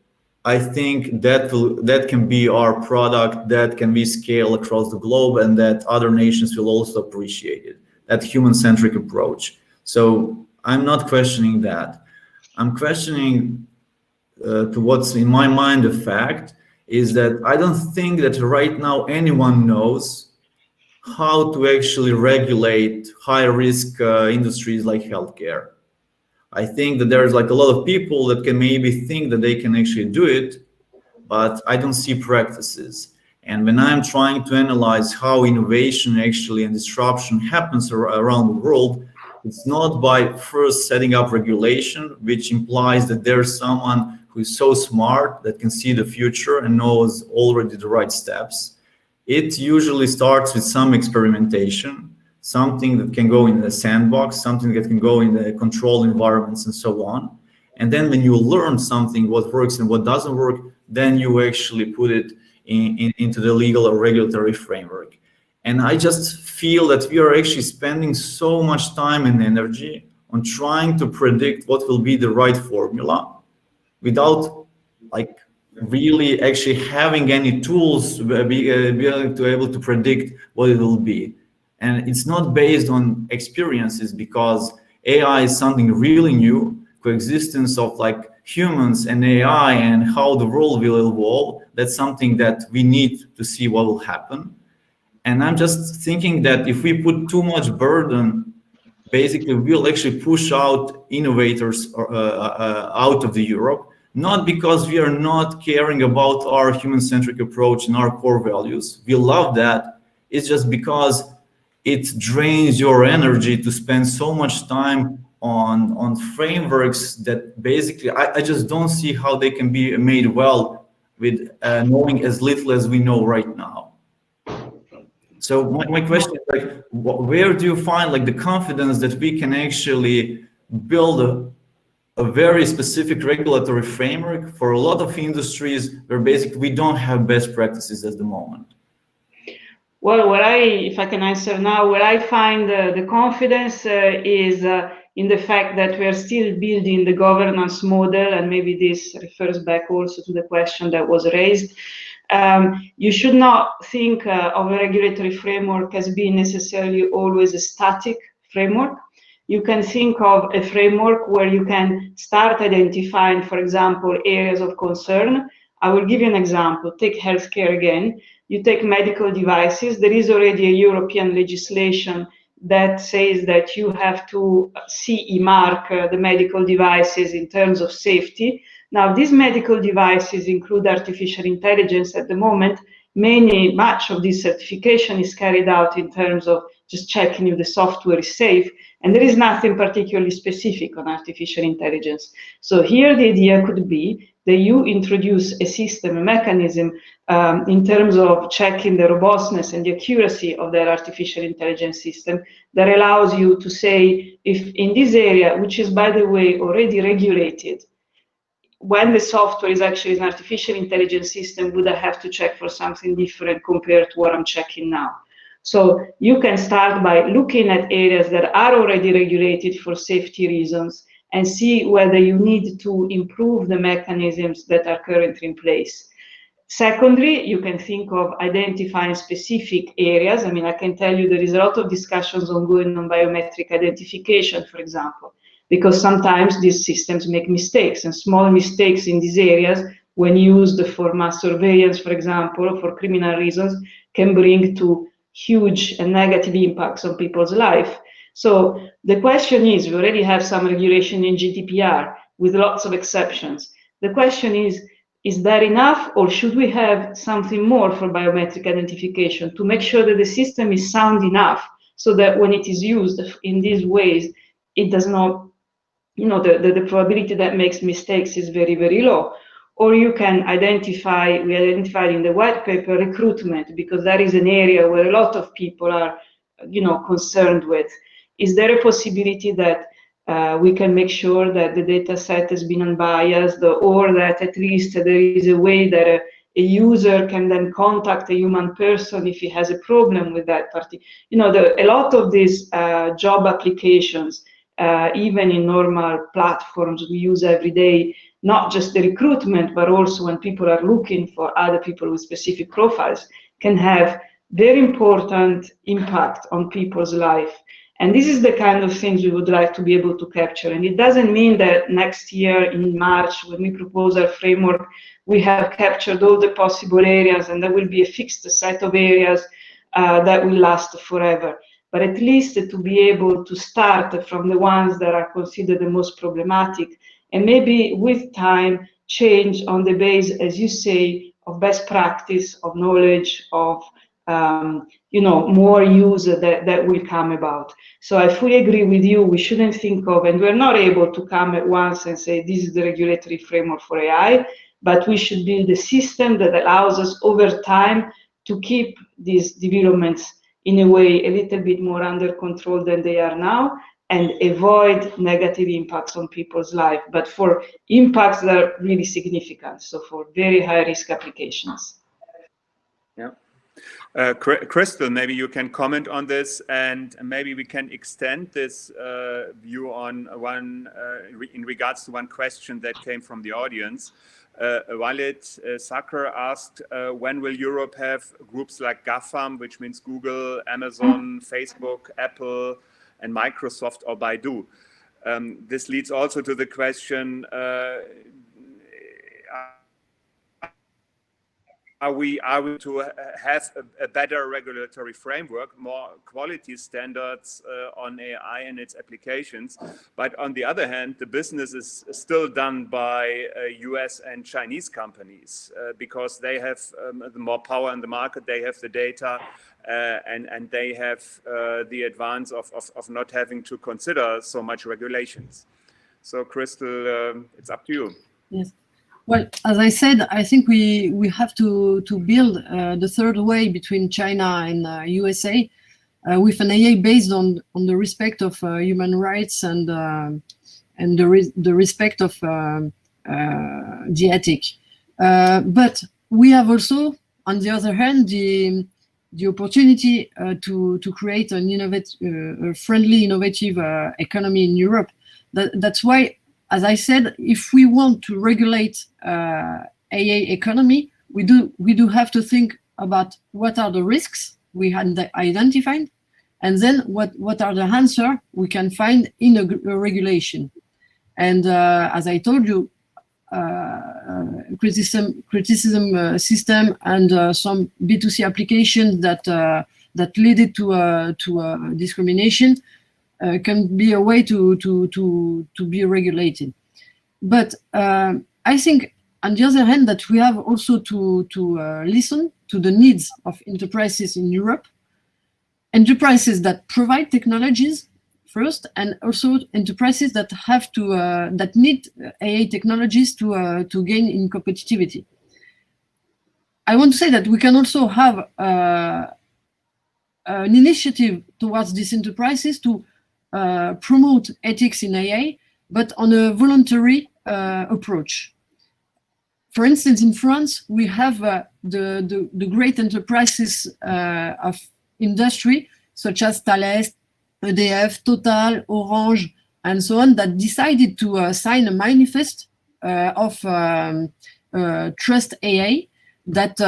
S9: I think that can be our product, that can be scaled across the globe, and that other nations will also appreciate it, that human-centric approach. So I'm not questioning that. I'm questioning to what's in my mind a fact is that I don't think that right now anyone knows how to actually regulate high-risk industries like healthcare. I think that there's a lot of people that can maybe think that they can actually do it, but I don't see practices. And when I'm trying to analyze how innovation actually and disruption happens around the world, it's not by first setting up regulation, which implies that there's someone who is so smart that can see the future and knows already the right steps. It usually starts with some experimentation, something that can go in the sandbox, something that can go in the controlled environments and so on. And then when you learn something, what works and what doesn't work, then you actually put it into the legal or regulatory framework. And I just feel that we are actually spending so much time and energy on trying to predict what will be the right formula without really actually having any tools be able to predict what it will be. And it's not based on experiences because AI is something really new, coexistence of humans and AI and how the world will evolve. That's something that we need to see what will happen. And I'm just thinking that if we put too much burden, basically we'll actually push out innovators out of the Europe, not because we are not caring about our human-centric approach and our core values. We love that. It's just because it drains your energy to spend so much time on frameworks that basically I just don't see how they can be made well with knowing as little as we know right now. So my question is where do you find the confidence that we can actually build a very specific regulatory framework for a lot of industries where basically we don't have best practices at the moment?
S7: Well, if I can answer now, where I find the confidence is in the fact that we are still building the governance model, and maybe this refers back also to the question that was raised. You should not think of a regulatory framework as being necessarily always a static framework. You can think of a framework where you can start identifying, for example, areas of concern. I will give you an example. Take healthcare again. You take medical devices. There is already a European legislation that says that you have to CE mark the medical devices in terms of safety. Now, these medical devices include artificial intelligence at the moment. Much of this certification is carried out in terms of just checking if the software is safe. And there is nothing particularly specific on artificial intelligence. So here the idea could be that you introduce a system, a mechanism in terms of checking the robustness and the accuracy of that artificial intelligence system that allows you to say if in this area, which is by the way already regulated, when the software is actually an artificial intelligence system, would I have to check for something different compared to what I'm checking now? So you can start by looking at areas that are already regulated for safety reasons and see whether you need to improve the mechanisms that are currently in place. Secondly, you can think of identifying specific areas. I mean, I can tell you there is a lot of discussions ongoing on biometric identification, for example, because sometimes these systems make mistakes, and small mistakes in these areas, when used for mass surveillance, for example, or for criminal reasons, can bring to huge and negative impacts on people's life. So the question is, we already have some regulation in GDPR with lots of exceptions. The question is that enough, or should we have something more for biometric identification to make sure that the system is sound enough so that when it is used in these ways, it does not, the probability that makes mistakes is very, very low. Or you can identify, we identified in the white paper, recruitment, because that is an area where a lot of people are, concerned with. Is there a possibility that we can make sure that the data set has been unbiased, or that at least there is a way that a user can then contact a human person if he has a problem with that party? A lot of these job applications, even in normal platforms we use every day, not just the recruitment, but also when people are looking for other people with specific profiles, can have very important impact on people's life. And this is the kind of things we would like to be able to capture. And it doesn't mean that next year in March, when we propose our framework, we have captured all the possible areas and there will be a fixed set of areas that will last forever. But at least to be able to start from the ones that are considered the most problematic, and maybe with time change on the base, as you say, of best practice, of knowledge, of more use that will come about. So I fully agree with you. We shouldn't think of, and we're not able to come at once and say this is the regulatory framework for AI, but we should build a system that allows us over time to keep these developments in a way a little bit more under control than they are now, and avoid negative impacts on people's life, but for impacts that are really significant, so for very high risk applications.
S6: Yeah. Christel, maybe you can comment on this, and maybe we can extend this view on one in regards to one question that came from the audience. Walid Sakr asked, when will Europe have groups like GAFAM, which means Google, Amazon, Facebook, Apple, and Microsoft or Baidu? This leads also to the question, are we to have a better regulatory framework, more quality standards on AI and its applications? But on the other hand, the business is still done by US and Chinese companies because they have the more power in the market, they have the data, and they have the advance of not having to consider so much regulations. So Christel, it's up to you.
S8: Yes. Well, as I said, I think we have to build the third way between China and USA with an AI based on the respect of human rights and the respect of the ethic. But we have also, on the other hand, the opportunity to create an innovative, friendly, innovative economy in Europe. That's why, as I said, if we want to regulate AI economy, we do have to think about what are the risks we had identified, and then what are the answers we can find in a regulation. And as I told you, criticism system and some B2C applications that lead to discrimination can be a way to be regulated. But I think, on the other hand, that we have also to listen to the needs of enterprises in Europe, enterprises that provide technologies first, and also enterprises that have to that need AI technologies to gain in competitivity. I want to say that we can also have an initiative towards these enterprises to promote ethics in AI, but on a voluntary approach. for instance, in France, we have the great enterprises of industry, such as Thales, EDF, Total, Orange, and so on, that decided to sign a manifest of Trust AI that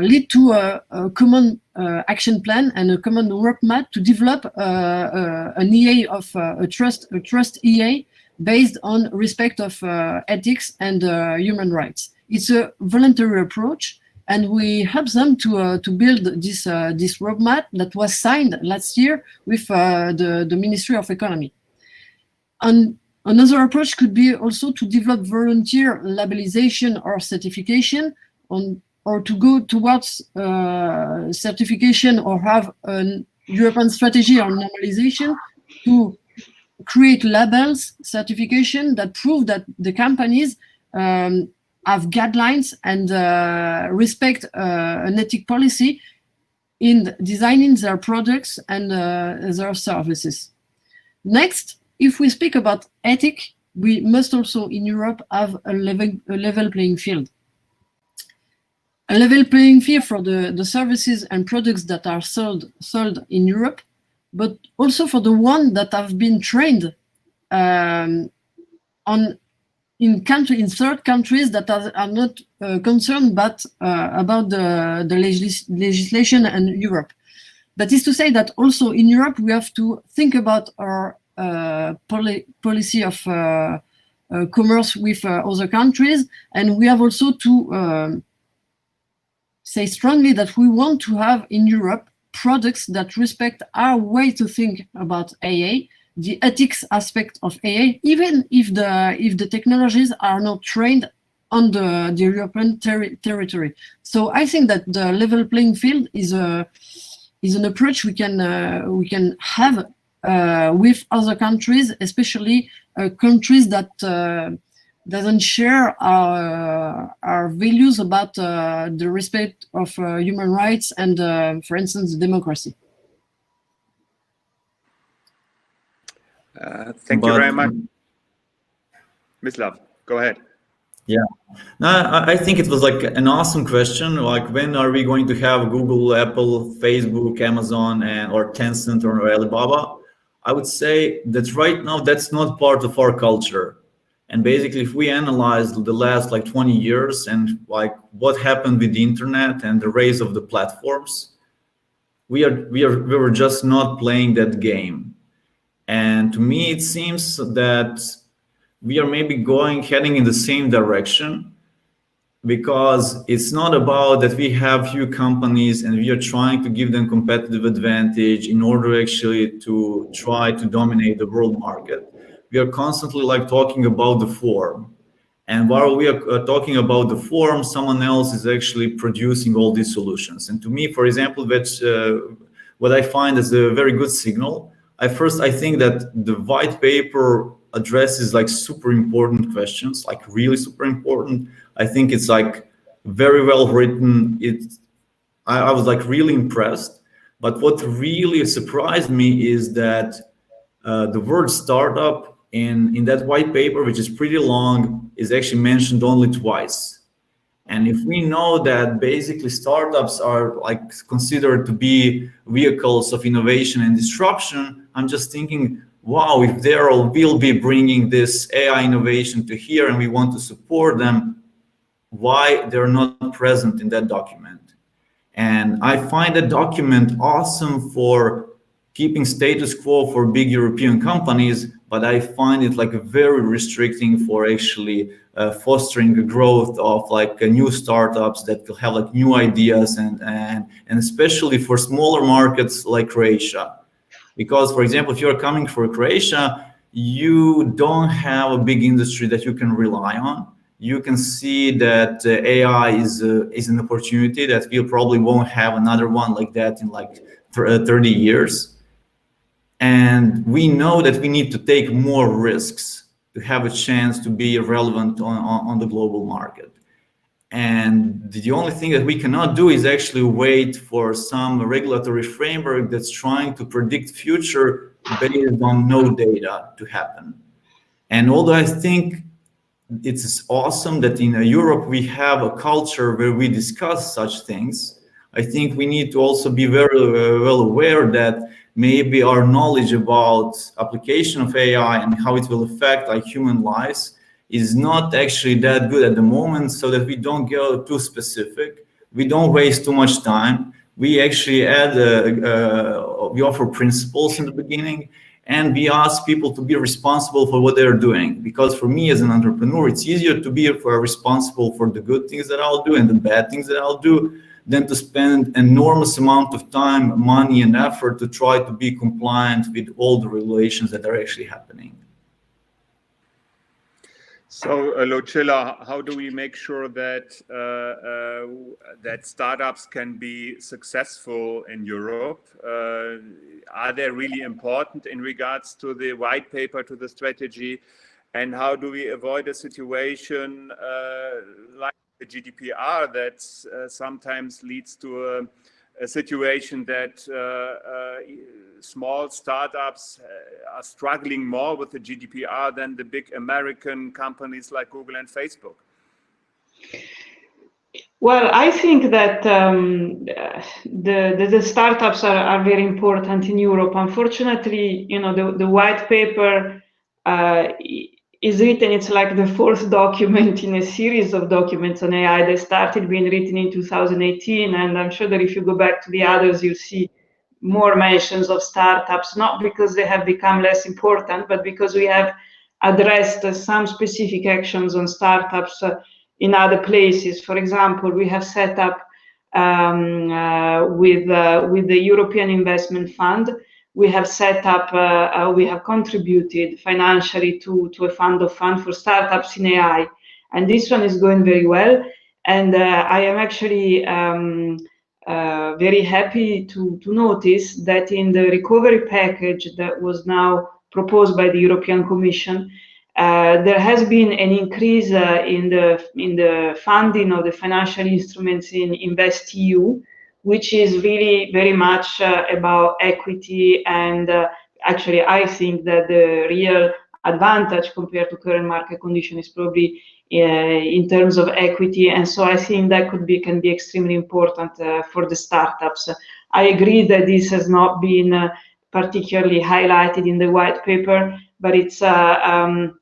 S8: lead to a common action plan and a common roadmap to develop an EA of a trust EA based on respect of ethics and human rights. It's a voluntary approach, and we help them to build this roadmap that was signed last year with the Ministry of Economy. And another approach could be also to develop volunteer labelization or certification or to go towards certification or have a European strategy on normalization to create labels, certification that prove that the companies have guidelines and respect an ethic policy in designing their products and their services. Next, if we speak about ethic, we must also in Europe have a level playing field. A level playing field for the services and products that are sold in Europe, but also for the ones that have been trained in third countries that are not concerned but about the legislation and Europe. That is to say that also in Europe we have to think about our policy of commerce with other countries, and we have also to say strongly that we want to have in Europe products that respect our way to think about AA, the ethics aspect of AA, even if the technologies are not trained on the European territory. So I think that the level playing field is an approach we can have with other countries, especially countries that doesn't share our values about the respect of human rights and, for instance, democracy.
S6: Thank you very much. Mislav, go ahead.
S9: Yeah, no, I think it was like an awesome question. Like, when are we going to have Google, Apple, Facebook, Amazon, or Tencent or Alibaba? I would say that right now that's not part of our culture. And basically, if we analyze the last 20 years and what happened with the internet and the rise of the platforms, we were just not playing that game. And to me, it seems that we are maybe heading in the same direction, because it's not about that we have few companies and we are trying to give them competitive advantage in order actually to try to dominate the world market. We are constantly talking about the form. And while we are talking about the form, someone else is actually producing all these solutions. And to me, for example, that's what I find is a very good signal. I think that the white paper addresses super important questions, really super important. I think it's very well written. I was really impressed. But what really surprised me is that the word startup in that white paper, which is pretty long, is actually mentioned only twice. And if we know that basically startups are considered to be vehicles of innovation and disruption, I'm just thinking, wow, if they will be bringing this AI innovation to here and we want to support them, why they're not present in that document? And I find that document awesome for keeping status quo for big European companies, but I find it very restricting for actually fostering the growth of new startups that will have new ideas and especially for smaller markets like Croatia. Because, for example, if you're coming from Croatia, you don't have a big industry that you can rely on. You can see that AI is an opportunity that we probably won't have another one like that in 30 years. And we know that we need to take more risks to have a chance to be relevant on the global market. And the only thing that we cannot do is actually wait for some regulatory framework that's trying to predict future based on no data to happen. And although I think it's awesome that in Europe we have a culture where we discuss such things. I think we need to also be very well aware that maybe our knowledge about application of AI and how it will affect like human lives is not actually that good at the moment, so that we don't go too specific, we don't waste too much time. We actually we offer principles in the beginning, and we ask people to be responsible for what they're doing. Because for me as an entrepreneur, it's easier to be responsible for the good things that I'll do and the bad things that I'll do than to spend enormous amount of time, money, and effort to try to be compliant with all the regulations that are actually happening.
S6: So, Lucilla, how do we make sure that that startups can be successful in Europe? Are they really important in regards to the white paper, to the strategy? And how do we avoid a situation like the GDPR that sometimes leads to a situation that small startups are struggling more with the GDPR than the big American companies like Google and Facebook?
S7: Well, I think that the startups are very important in Europe. Unfortunately, you know, the white paper is written, it's like the fourth document in a series of documents on AI that started being written in 2018. And I'm sure that if you go back to the others, you'll see more mentions of startups, not because they have become less important, but because we have addressed some specific actions on startups in other places. For example, we have set up with the European Investment Fund, we have set up, we have contributed financially to a fund of funds for startups in AI. And this one is going very well. And I am actually very happy to notice that in the recovery package that was now proposed by the European Commission, there has been an increase in the funding of the financial instruments in InvestEU, which is really very much about equity. And actually, I think that the real advantage compared to current market condition is probably in terms of equity. And so I think that can be extremely important for the startups. I agree that this has not been particularly highlighted in the white paper, but it's a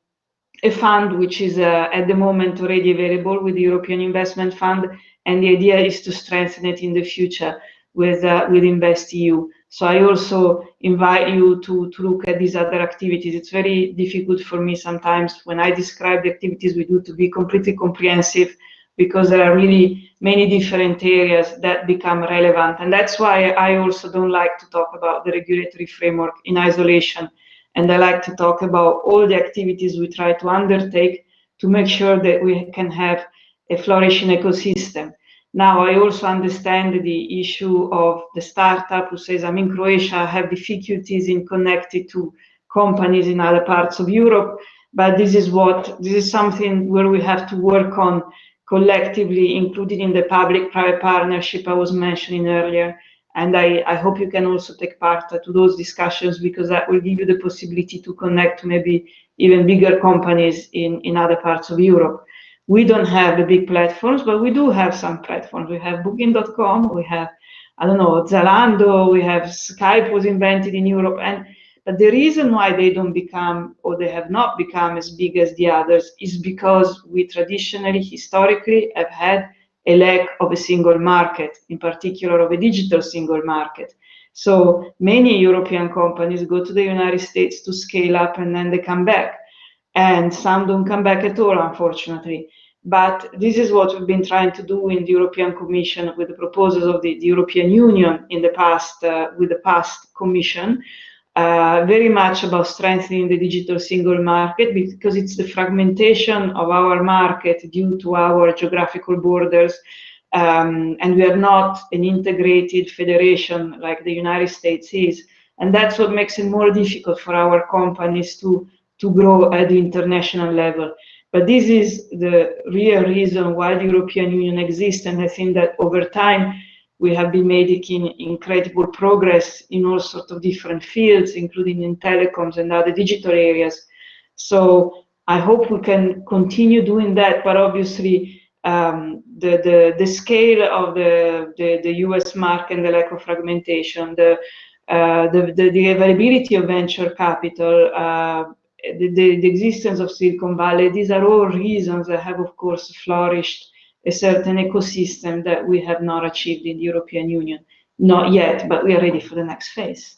S7: fund which is at the moment already available with the European Investment Fund, and the idea is to strengthen it in the future with InvestEU. So I also invite you to look at these other activities. It's very difficult for me sometimes when I describe the activities we do to be completely comprehensive, because there are really many different areas that become relevant. And that's why I also don't like to talk about the regulatory framework in isolation. And I like to talk about all the activities we try to undertake to make sure that we can have a flourishing ecosystem. Now, I also understand the issue of the startup who says, I'm in Croatia, I have difficulties in connecting to companies in other parts of Europe, but this is something where we have to work on collectively, including in the public-private partnership I was mentioning earlier. And I hope you can also take part to those discussions, because that will give you the possibility to connect to maybe even bigger companies in other parts of Europe. We don't have the big platforms, but we do have some platforms. We have Booking.com, we have, I don't know, Zalando, we have Skype was invented in Europe. But the reason why they don't become, or they have not become as big as the others, is because we traditionally, historically, have had a lack of a single market, in particular of a digital single market. So many European companies go to the United States to scale up and then they come back. And some don't come back at all, unfortunately. But this is what we've been trying to do in the European Commission with the proposals of the European Union in the past, with the past Commission, very much about strengthening the digital single market, because it's the fragmentation of our market due to our geographical borders. And we are not an integrated federation like the United States is. And that's what makes it more difficult for our companies to grow at the international level. But this is the real reason why the European Union exists. And I think that over time, we have been making incredible progress in all sorts of different fields, including in telecoms and other digital areas. So I hope we can continue doing that, but obviously the scale of the US market and the lack of fragmentation, the availability of venture capital, the existence of Silicon Valley, these are all reasons that have, of course, flourished a certain ecosystem that we have not achieved in the European Union. Not yet, but we are ready for the next phase.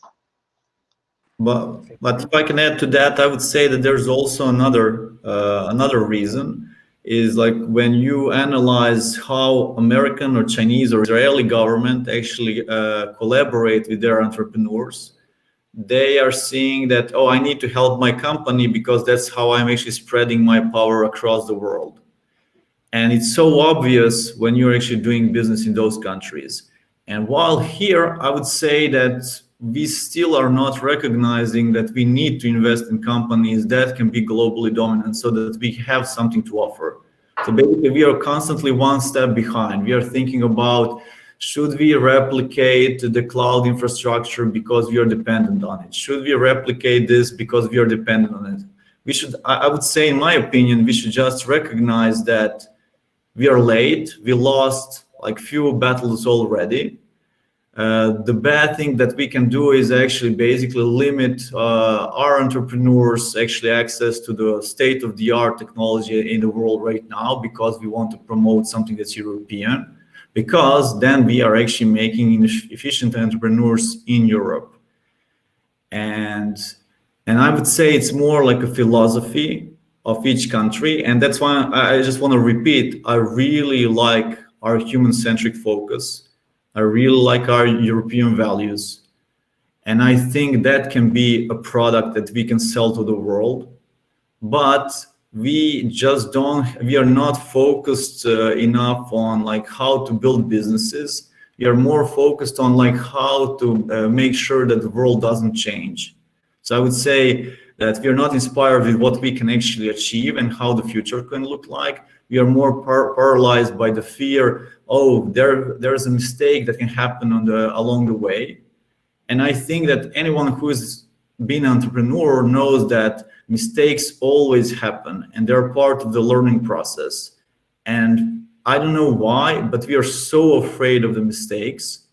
S9: But if I can add to that, I would say that there's also another reason, is like when you analyze how American or Chinese or Israeli government actually collaborate with their entrepreneurs, they are seeing that, oh, I need to help my company because that's how I'm actually spreading my power across the world. And it's so obvious when you're actually doing business in those countries. And while here, I would say that we still are not recognizing that we need to invest in companies that can be globally dominant so that we have something to offer. So basically, we are constantly one step behind. We are thinking about, should we replicate the cloud infrastructure because we are dependent on it? Should we replicate this because we are dependent on it? We should, I would say, in my opinion, we should just recognize that we are late. We lost like few battles already. The bad thing that we can do is actually basically limit our entrepreneurs actually access to the state-of-the-art technology in the world right now because we want to promote something that's European, because then we are actually making efficient entrepreneurs in Europe. And I would say it's more like a philosophy of each country. And that's why I just want to repeat, I really like our human-centric focus. I really like our European values. And I think that can be a product that we can sell to the world. But we are not focused enough on like how to build businesses. We are more focused on like how to make sure that the world doesn't change. So I would say that we are not inspired with what we can actually achieve and how the future can look like. We are more paralyzed by the fear, oh, there's a mistake that can happen along the way. And I think that anyone who has been an entrepreneur knows that mistakes always happen and they're part of the learning process. And I don't know why, but we are so afraid of the mistakes.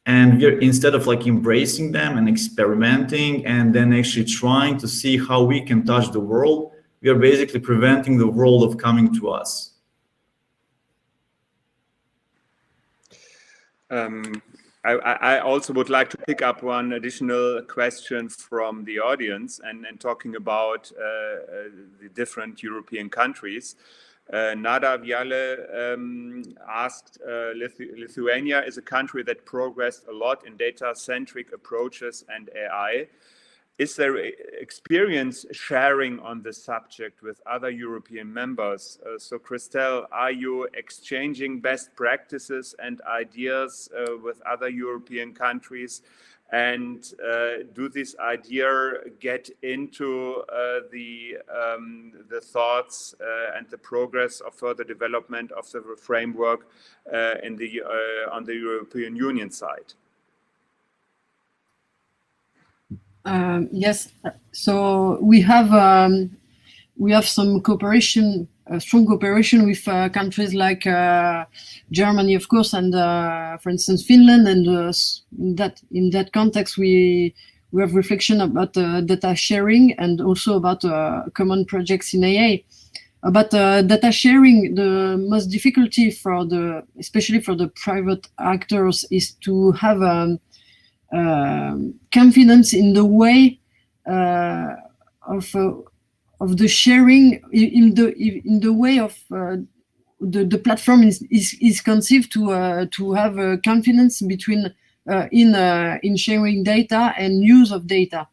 S9: And we're, instead of like embracing them and experimenting and then actually trying to see how we can touch the world, we are basically preventing the world of coming to us.
S6: I also would like to pick up one additional question from the audience and talking about the different European countries. Nada Viale asked, Lithuania is a country that progressed a lot in data-centric approaches and AI. Is there experience sharing on the subject with other European members? So Christel, are you exchanging best practices and ideas with other European countries? And do this idea get into the thoughts and the progress of further development of the framework on the European Union side?
S8: Yes, so we have some cooperation, strong cooperation with countries like Germany, of course, and for instance Finland. And in that context, we have reflection about data sharing and also about common projects in AA. But data sharing, the most difficulty especially for the private actors, is to have confidence in the way of the sharing, in the way of the platform is conceived to have confidence between in sharing data and use of data.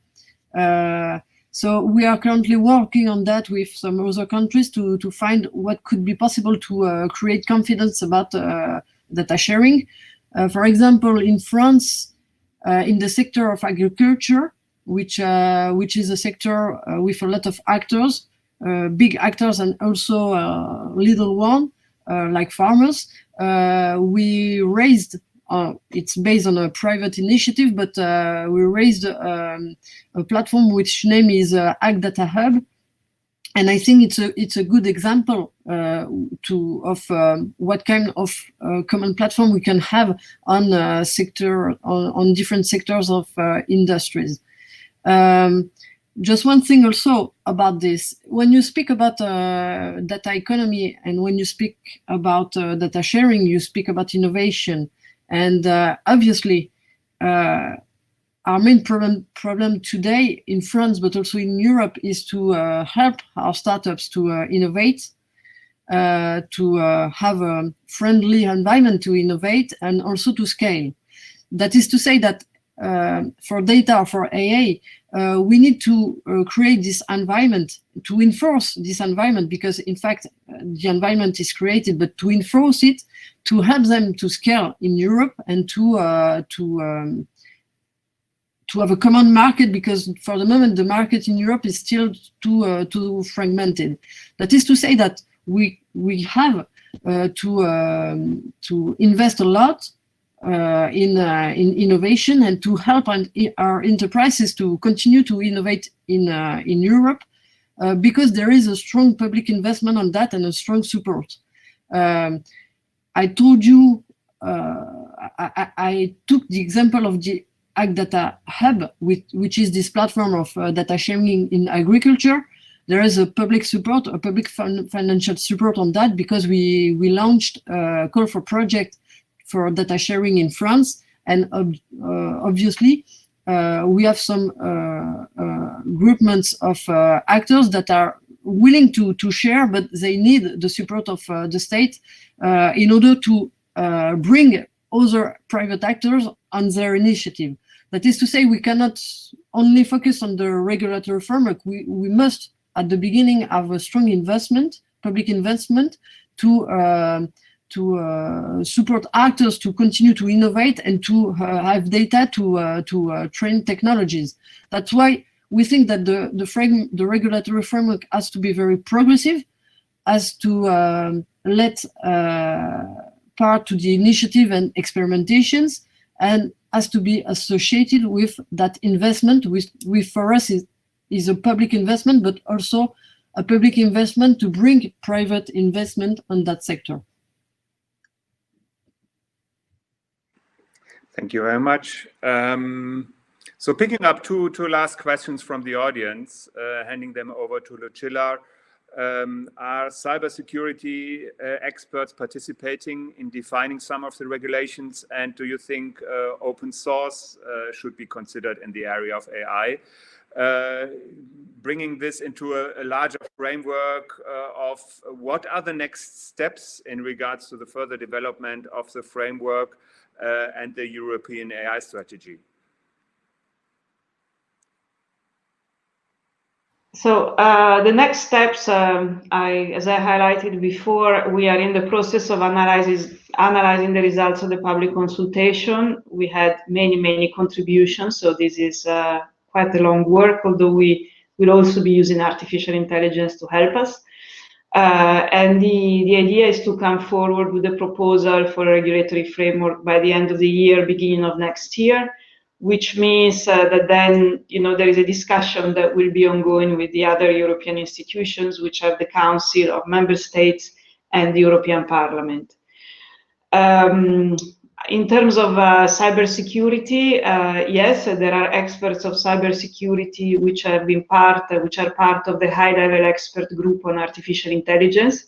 S8: So we are currently working on that with some other countries to find what could be possible to create confidence about data sharing. For example, in France, in the sector of agriculture, which is a sector with a lot of actors, big actors and also little one, like farmers, we raised, it's based on a private initiative, but we raised a platform which name is Ag Data Hub, And I think it's a good example of what kind of common platform we can have on on different sectors of industries. Just one thing also about this: when you speak about data economy and when you speak about data sharing, you speak about innovation, and obviously. Our main problem today in France, but also in Europe, is to help our startups to innovate, to have a friendly environment to innovate, and also to scale. That is to say that for data, for AI, we need to create this environment, to enforce this environment, because in fact, the environment is created, but to enforce it, to help them to scale in Europe and to have a common market, because for the moment the market in Europe is still too fragmented. That is to say that we have to invest a lot in innovation and to help our enterprises to continue to innovate in Europe, because there is a strong public investment on that and a strong support. I told you, I took the example of the Ag Data Hub, which is this platform of data sharing in agriculture. There is a public support, a public financial support on that, because we launched a call for project for data sharing in France, and obviously we have some groupments of actors that are willing to share, but they need the support of the state in order to bring other private actors on their initiative. That is to say, we cannot only focus on the regulatory framework. We must, at the beginning, have a strong investment, public investment, to support actors to continue to innovate and to have data to train technologies. That's why we think that the regulatory framework has to be very progressive, has to let part to the initiative and experimentations, and has to be associated with that investment, which for us is a public investment, but also a public investment to bring private investment on that sector.
S6: Thank you very much. So picking up two last questions from the audience, handing them over to Lucilla. Are cybersecurity experts participating in defining some of the regulations? And do you think open source should be considered in the area of AI? Bringing this into a larger framework of what are the next steps in regards to the further development of the framework and the European AI strategy?
S7: So the next steps, as I highlighted before, we are in the process of analyzing the results of the public consultation. We had many contributions, so this is quite a long work, although we will also be using artificial intelligence to help us. And the idea is to come forward with a proposal for a regulatory framework by the end of the year, beginning of next year, which means that then, there is a discussion that will be ongoing with the other European institutions, which are the Council of Member States and the European Parliament. In terms of cybersecurity, yes, there are experts of cybersecurity which are part of the high-level expert group on artificial intelligence.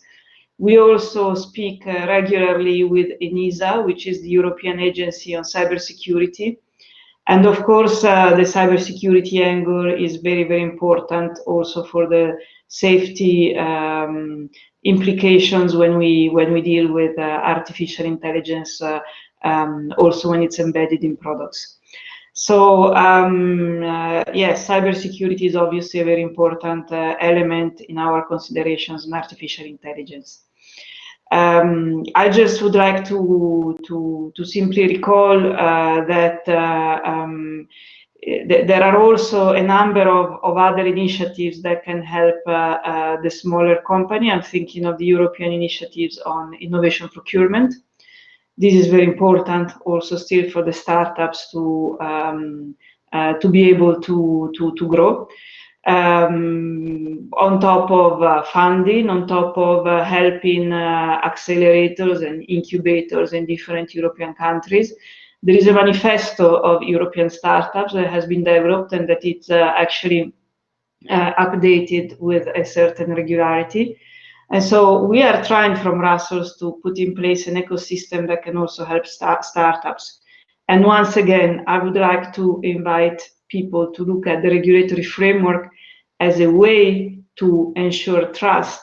S7: We also speak regularly with ENISA, which is the European Agency on Cybersecurity. And of course, the cybersecurity angle is very important also for the safety implications when we deal with artificial intelligence, also when it's embedded in products. So yes, cybersecurity is obviously a very important element in our considerations on artificial intelligence. I just would like to simply recall that there are also a number of other initiatives that can help the smaller company. I'm thinking of the European initiatives on innovation procurement. This is very important also still for the startups to be able to grow. on top of funding, on top of helping accelerators and incubators in different European countries. There is a manifesto of European startups that has been developed and that it's actually updated with a certain regularity. And so we are trying from Brussels to put in place an ecosystem that can also help startups. And once again, I would like to invite people to look at the regulatory framework as a way to ensure trust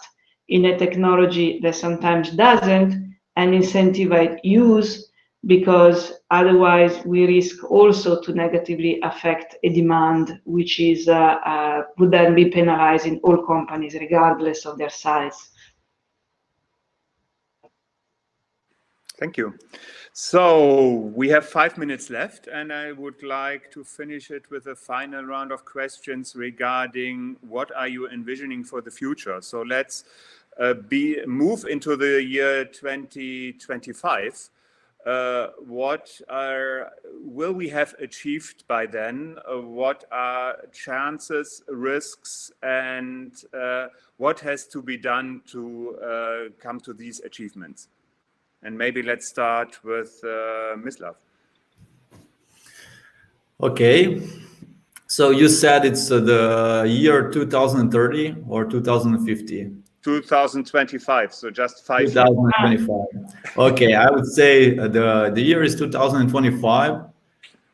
S7: in a technology that sometimes doesn't, and incentivize use, because otherwise we risk also to negatively affect a demand which is would then be penalizing all companies regardless of their size.
S6: Thank you. So we have 5 minutes left, and I would like to finish it with a final round of questions regarding what are you envisioning for the future. So let's move into the year 2025. What will we have achieved by then? What are chances, risks, and what has to be done to come to these achievements? And maybe let's start with Mislav.
S9: Okay, so you said it's the year 2030 or 2050?
S6: 2025, so just 5 years.
S9: 2025. Okay, I would say the year is 2025.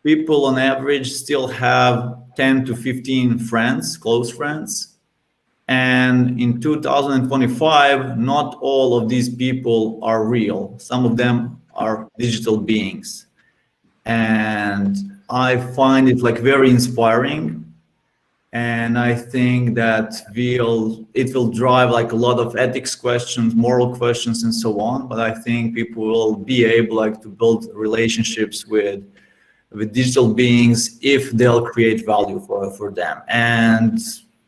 S9: People on average still have 10 to 15 friends, close friends. And in 2025, not all of these people are real. Some of them are digital beings. And I find it like very inspiring. And I think that it will drive like a lot of ethics questions, moral questions, and so on. But I think people will be able like to build relationships with digital beings if they'll create value for them. And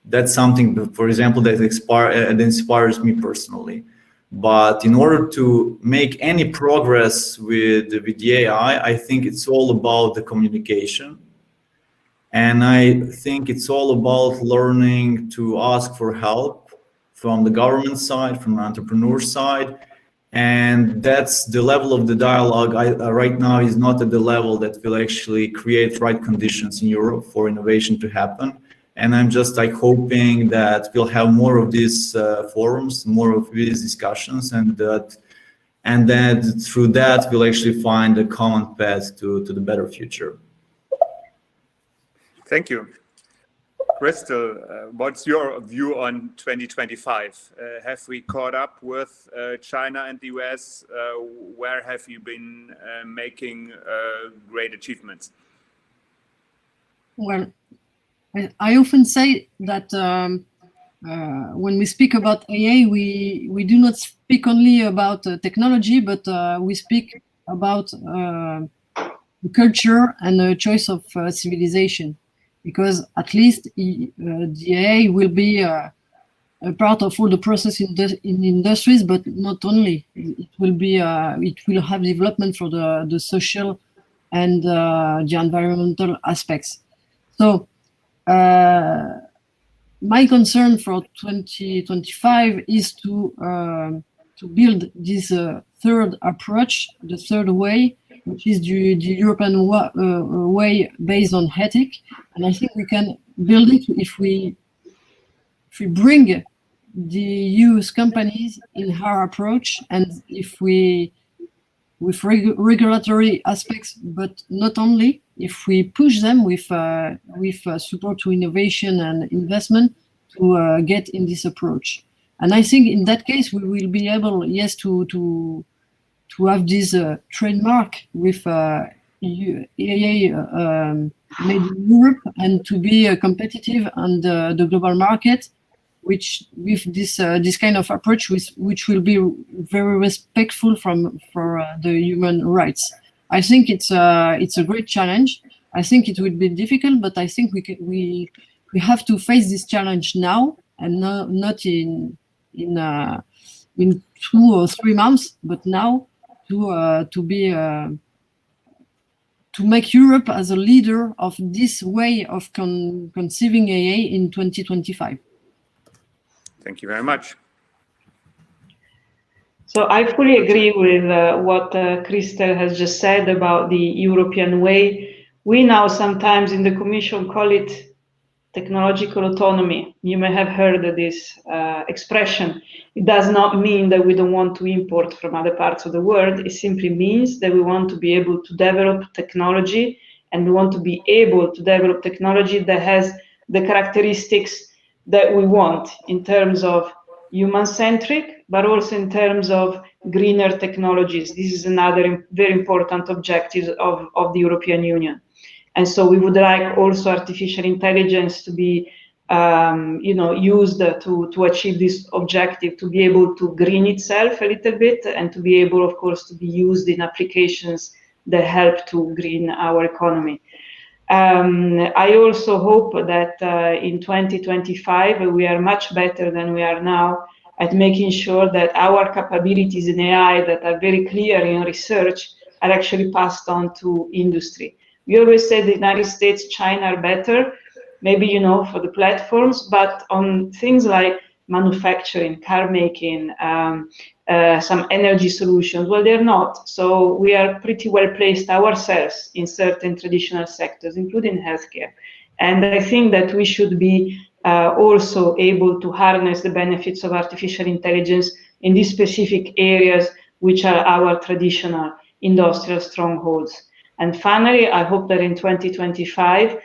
S9: that's something, for example, that inspires me personally. But in order to make any progress with the AI, I think it's all about the communication. And I think it's all about learning to ask for help from the government side, from the entrepreneur side. And that's the level of the dialogue right now is not at the level that will actually create right conditions in Europe for innovation to happen. And I'm just like hoping that we'll have more of these forums, more of these discussions, and then through that we'll actually find a common path to the better future.
S6: Thank you. Christel, what's your view on 2025? Have we caught up with China and the US? Where have you been making great achievements?
S8: Well, I often say that when we speak about AI, we do not speak only about technology, but we speak about culture and the choice of civilization. Because at least the AI will be a part of all the process in industries, but not only. It will have development for the social and the environmental aspects. So my concern for 2025 is to build this third approach, the third way, which is the European way based on ethics. And I think we can build it if we bring the US companies in our approach, and if we, with regulatory aspects, but not only, if we push them with support to innovation and investment to get in this approach. And I think in that case, we will be able, yes, to have this trademark with AI made in Europe, and to be competitive on the global market, which with this kind of approach, which will be very respectful for the human rights. I think it's a great challenge. I think it will be difficult, but I think we have to face this challenge now, and not in 2 or 3 months, but now to be to make Europe as a leader of this way of conceiving AI in 2025.
S6: Thank you very much.
S7: So I fully agree with what Christel has just said about the European way. We now sometimes in the Commission call it technological autonomy. You may have heard of this expression. It does not mean that we don't want to import from other parts of the world. It simply means that we want to be able to develop technology, and we want to be able to develop technology that has the characteristics that we want in terms of human-centric, but also in terms of greener technologies. This is another very important objective of the European Union. And so we would like also artificial intelligence to be used to achieve this objective, to be able to green itself a little bit, and to be able, of course, to be used in applications that help to green our economy. I also hope that in 2025, we are much better than we are now at making sure that our capabilities in AI that are very clear in research are actually passed on to industry. We always say the United States, China are better, maybe, for the platforms, but on things like manufacturing, car making, some energy solutions, well, they're not. So we are pretty well placed ourselves in certain traditional sectors, including healthcare. And I think that we should be also able to harness the benefits of artificial intelligence in these specific areas, which are our traditional industrial strongholds. And finally, I hope that in 2025,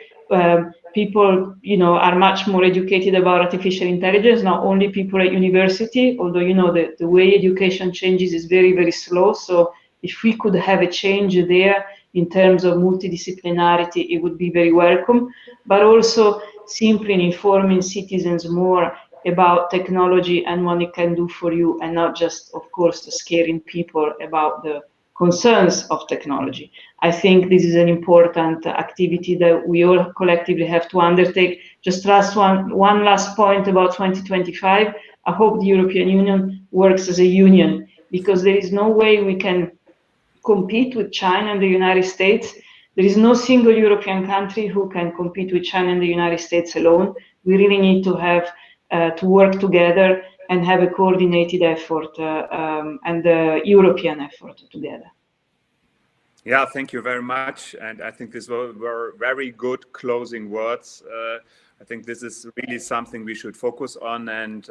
S7: people, are much more educated about artificial intelligence, not only people at university, although, the way education changes is very, very slow. So if we could have a change there in terms of multidisciplinarity, it would be very welcome, but also simply informing citizens more about technology and what it can do for you, and not just, of course, scaring people about the concerns of technology. I think this is an important activity that we all collectively have to undertake. Just one last point about 2025. I hope the European Union works as a union, because there is no way we can compete with China and the United States. There is no single European country who can compete with China and the United States alone. We really need to have to work together and have a coordinated effort and a European effort together.
S6: Yeah, thank you very much. And I think these were very good closing words. I think this is really something we should focus on. And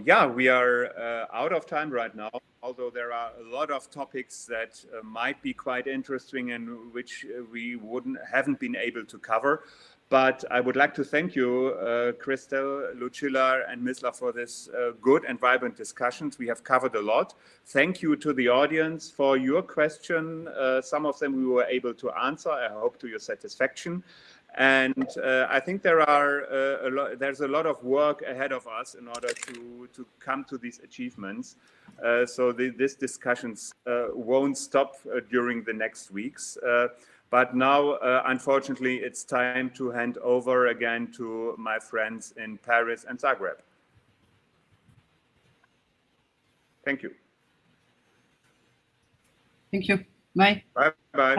S6: yeah, we are out of time right now, although there are a lot of topics that might be quite interesting and which we haven't been able to cover. But I would like to thank you, Christel, Lucilla, and Misla, for this good and vibrant discussions. We have covered a lot. Thank you to the audience for your question. Some of them we were able to answer, I hope to your satisfaction. And I think there's a lot of work ahead of us in order to come to these achievements. So these discussions won't stop during the next weeks. But now, unfortunately, it's time to hand over again to my friends in Paris and Zagreb. Thank you.
S8: Thank you. Bye.
S6: Bye-bye.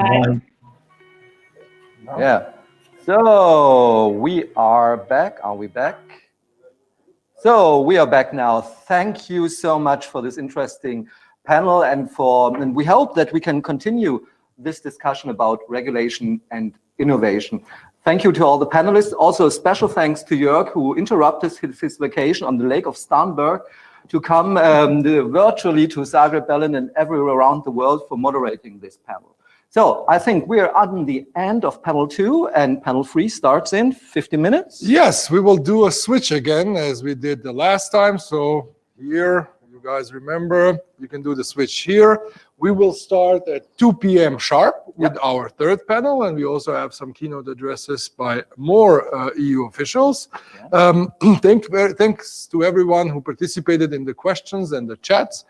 S7: Bye.
S1: Yeah. So we are back. Are we back? So we are back now. Thank you so much for this interesting panel, and we hope that we can continue this discussion about regulation and innovation. Thank you to all the panelists. Also, a special thanks to Jörg, who interrupted his vacation on the Lake of Starnberg to come virtually to Zagreb, Berlin, and everywhere around the world for moderating this panel. So I think we're on the end of panel 2, and panel 3 starts in 50 minutes.
S2: Yes, we will do a switch again as we did the last time. So here, you guys remember, you can do the switch here. We will start at 2 p.m. sharp with our third panel, and we also have some keynote addresses by more EU officials. Thanks to everyone who participated in the questions and the chats.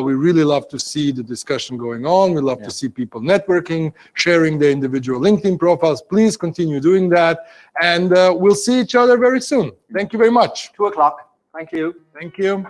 S2: We really love to see the discussion going on. We love to see people networking, sharing their individual LinkedIn profiles. Please continue doing that, and we'll see each other very soon. Thank you very much.
S1: 2 o'clock. Thank you.
S2: Thank you.